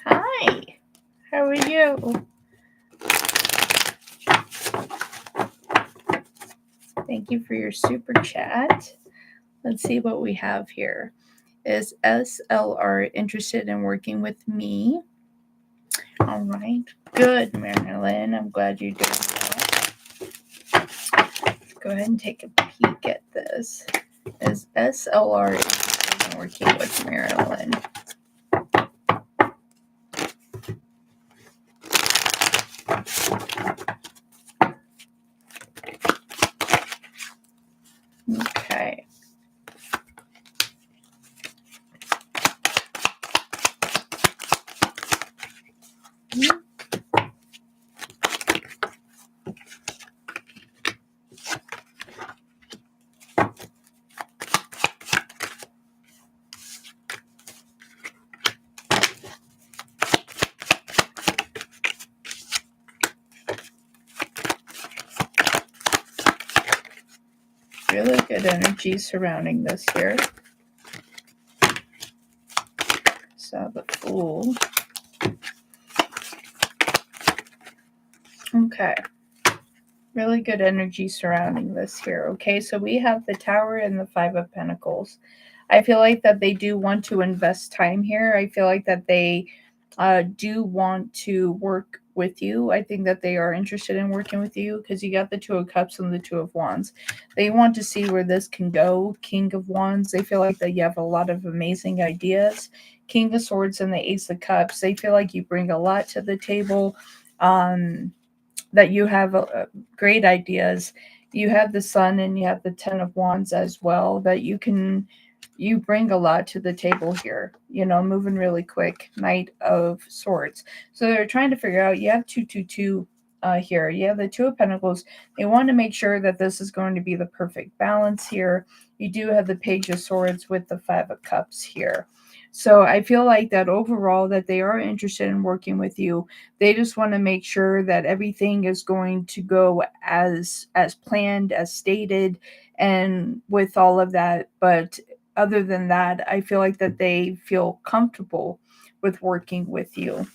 Hi. How are you? Thank you for your super chat. Let's see what we have here. Is SLR interested in working with me? All right. Good, Marilyn. I'm glad you're doing well. Let's go ahead and take a peek at this. Is SLR interested in working with Marilyn? Okay. Really good energy surrounding this here. So the Fool. Okay. Really good energy surrounding this here. Okay, so we have the Tower and the Five of Pentacles. I feel like that they do want to invest time here. I feel like that they do want to work with you. I think that they are interested in working with you because you got the Two of Cups and the Two of Wands. They want to see where this can go. King of Wands. They feel like that you have a lot of amazing ideas. King of Swords and the Ace of Cups. They feel like you bring a lot to the table. That you have great ideas. You have the Sun and you have the Ten of Wands as well, that you bring a lot to the table here, moving really quick. Knight of Swords. So they're trying to figure out, you have 222 here. You have the Two of Pentacles. They want to make sure that this is going to be the perfect balance here. You do have the Page of Swords with the Five of Cups here. So I feel like that overall that they are interested in working with you. They just want to make sure that everything is going to go as planned, as stated, and with all of that. But other than that, I feel like that they feel comfortable with working with you.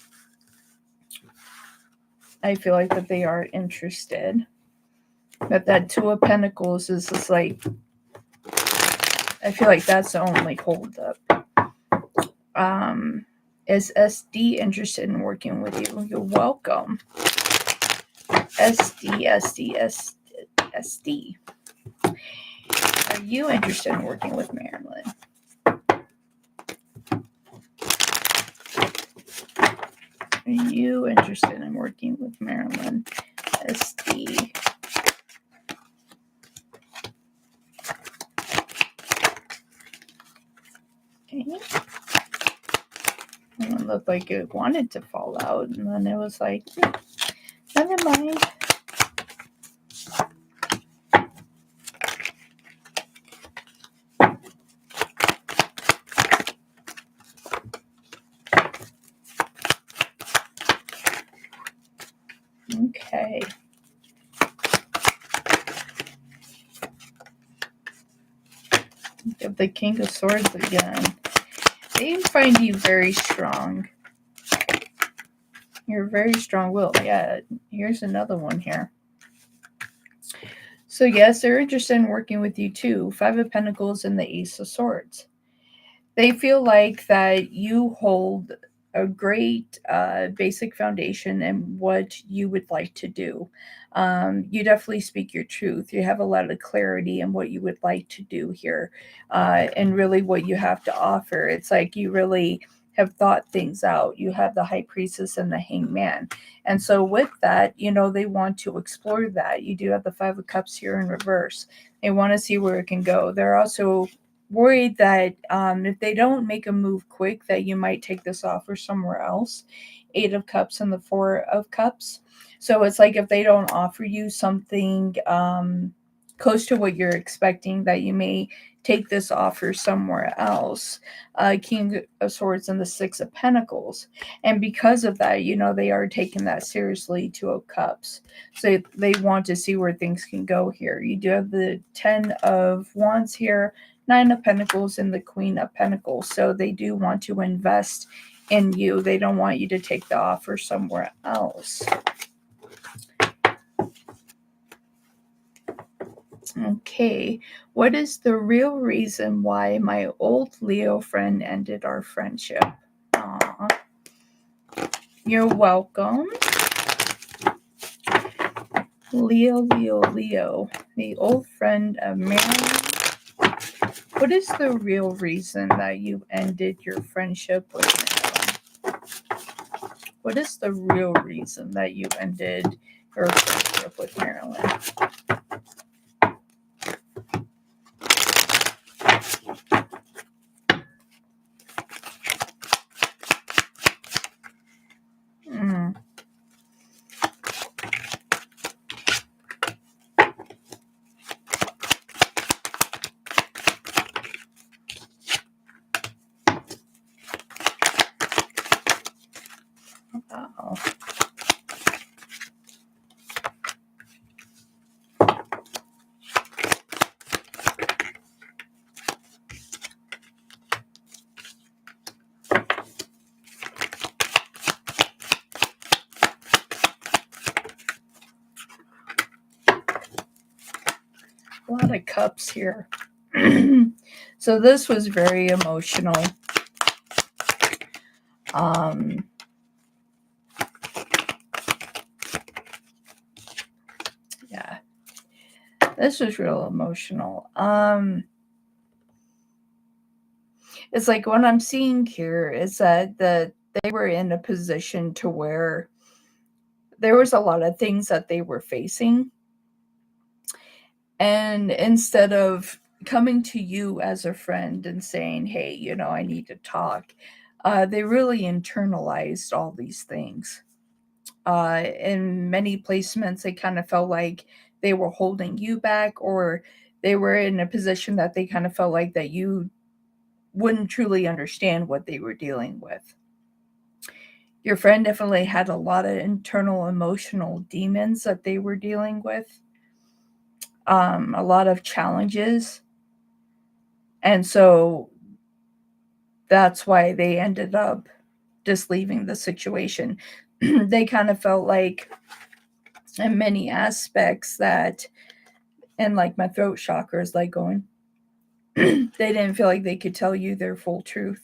I feel like that they are interested. But that Two of Pentacles is just like, I feel like that's the only holdup. Is SD interested in working with you? You're welcome. SD. Are you interested in working with Marilyn? Are you interested in working with Marilyn? SD. Okay. It looked like it wanted to fall out, and then it was like, never mind. Okay. Get the King of Swords again. They find you very strong. You're very strong-willed. Yeah, here's another one here. So yes, they're interested in working with you too. 5 of Pentacles and the Ace of Swords. They feel like that you hold a great basic foundation in what you would like to do. You definitely speak your truth. You have a lot of clarity in what you would like to do here, and really what you have to offer. It's like you really have thought things out. You have the High Priestess and the Hangman. And so with that, they want to explore that. You do have the 5 of Cups here in reverse. They want to see where it can go. They're also worried that if they don't make a move quick, that you might take this offer somewhere else. 8 of Cups and the 4 of Cups. So it's like if they don't offer you something close to what you're expecting, that you may take this offer somewhere else. King of Swords and the 6 of Pentacles. And because of that, they are taking that seriously. 2 of Cups. So they want to see where things can go here. You do have the 10 of Wands here, 9 of Pentacles and the Queen of Pentacles. So they do want to invest in you. They don't want you to take the offer somewhere else. Okay, what is the real reason why my old Leo friend ended our friendship? Aww. You're welcome. Leo, Leo, Leo, the old friend of Marilyn. What is the real reason that you ended your friendship with Marilyn? What is the real reason that you ended your friendship with Marilyn? Wow. A lot of cups here. So this was very emotional. Yeah. This was real emotional. It's like what I'm seeing here is that they were in a position to where there was a lot of things that they were facing. And instead of coming to you as a friend and saying, hey, I need to talk, they really internalized all these things. In many placements, they kind of felt like they were holding you back, or they were in a position that they kind of felt like that you wouldn't truly understand what they were dealing with. Your friend definitely had a lot of internal emotional demons that they were dealing with. A lot of challenges. And so that's why they ended up just leaving the situation. They kind of felt like, in many aspects, that, and like my throat chakra is like going, they didn't feel like they could tell you their full truth.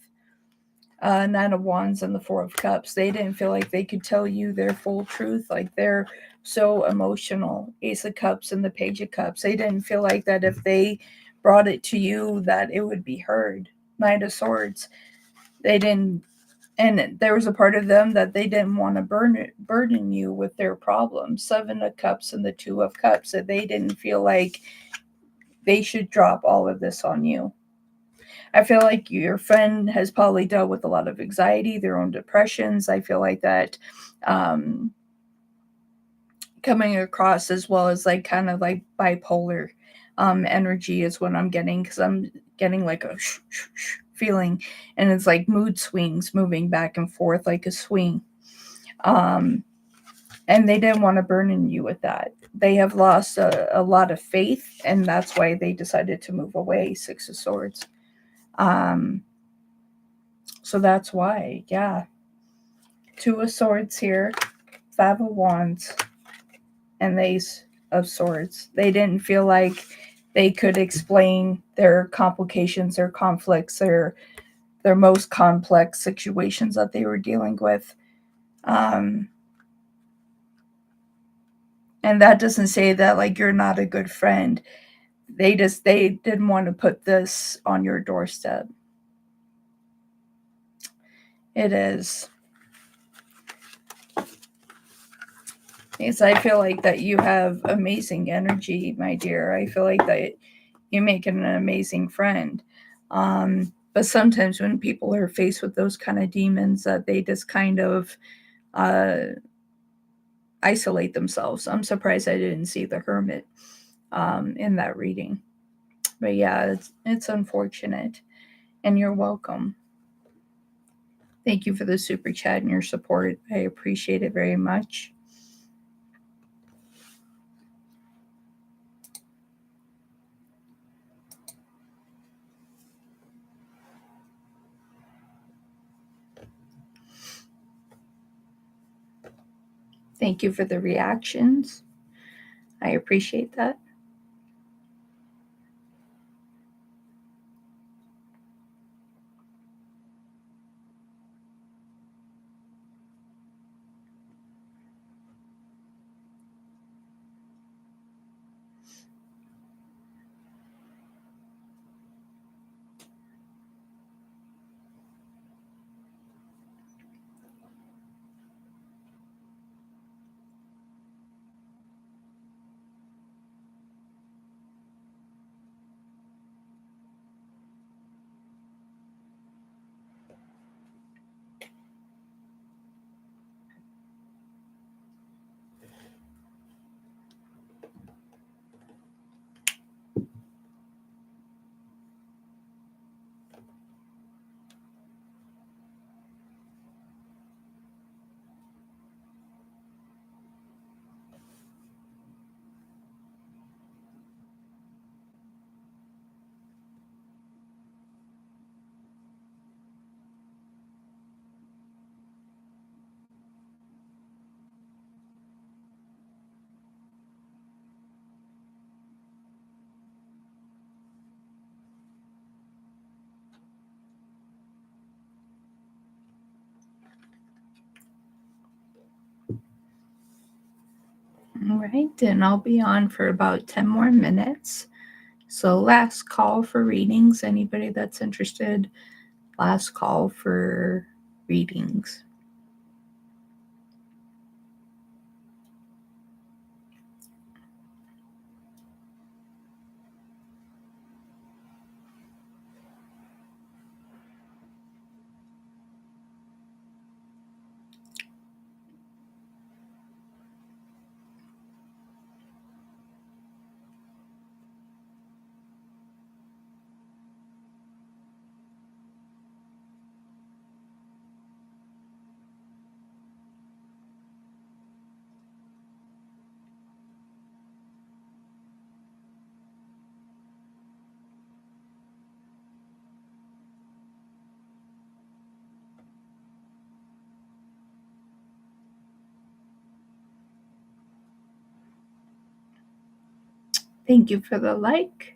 9 of Wands and the 4 of Cups. They didn't feel like they could tell you their full truth. Like they're so emotional. Ace of Cups and the Page of Cups. They didn't feel like that if they brought it to you that it would be heard. Knight of Swords. They didn't, and there was a part of them that they didn't want to burden you with their problems. Seven of Cups and the Two of Cups, that they didn't feel like they should drop all of this on you. I feel like your friend has probably dealt with a lot of anxiety, their own depressions. I feel like that coming across, as well as like kind of like bipolar energy is what I'm getting, because I'm getting like a feeling, and it's like mood swings moving back and forth like a swing. And they didn't want to burden you with that. They have lost a lot of faith, and that's why they decided to move away. Six of Swords. So that's why, yeah. Two of Swords here, Five of Wands, and the Ace of Swords. They didn't feel like they could explain their complications, their conflicts, their most complex situations that they were dealing with. And that doesn't say that like you're not a good friend. They didn't want to put this on your doorstep. It is. Because I feel like that you have amazing energy, my dear. I feel like that you make an amazing friend. But sometimes when people are faced with those kind of demons, that they just kind of isolate themselves. I'm surprised I didn't see the Hermit in that reading. But yeah, it's unfortunate. And you're welcome. Thank you for the super chat and your support. I appreciate it very much. Thank you for the reactions. I appreciate that. All right, and I'll be on for about 10 more minutes. So last call for readings. Anybody that's interested, last call for readings. Thank you for the like.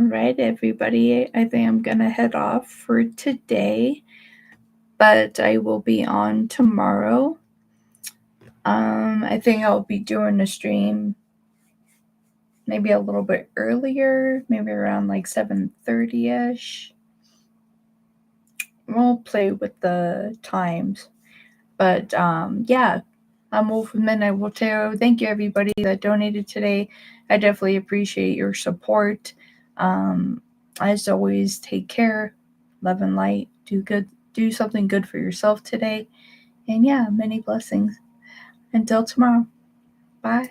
right, everybody. I think I'm going to head off for today, but I will be on tomorrow. I think I'll be doing a stream maybe a little bit earlier, maybe around like 7:30ish. We'll play with the times. But yeah, I'm Wolf of Midnight Wolf Tarot. Thank you, everybody that donated today. I definitely appreciate your support. As always, take care, love and light. Do something good for yourself today. And yeah, many blessings. Until tomorrow. Bye.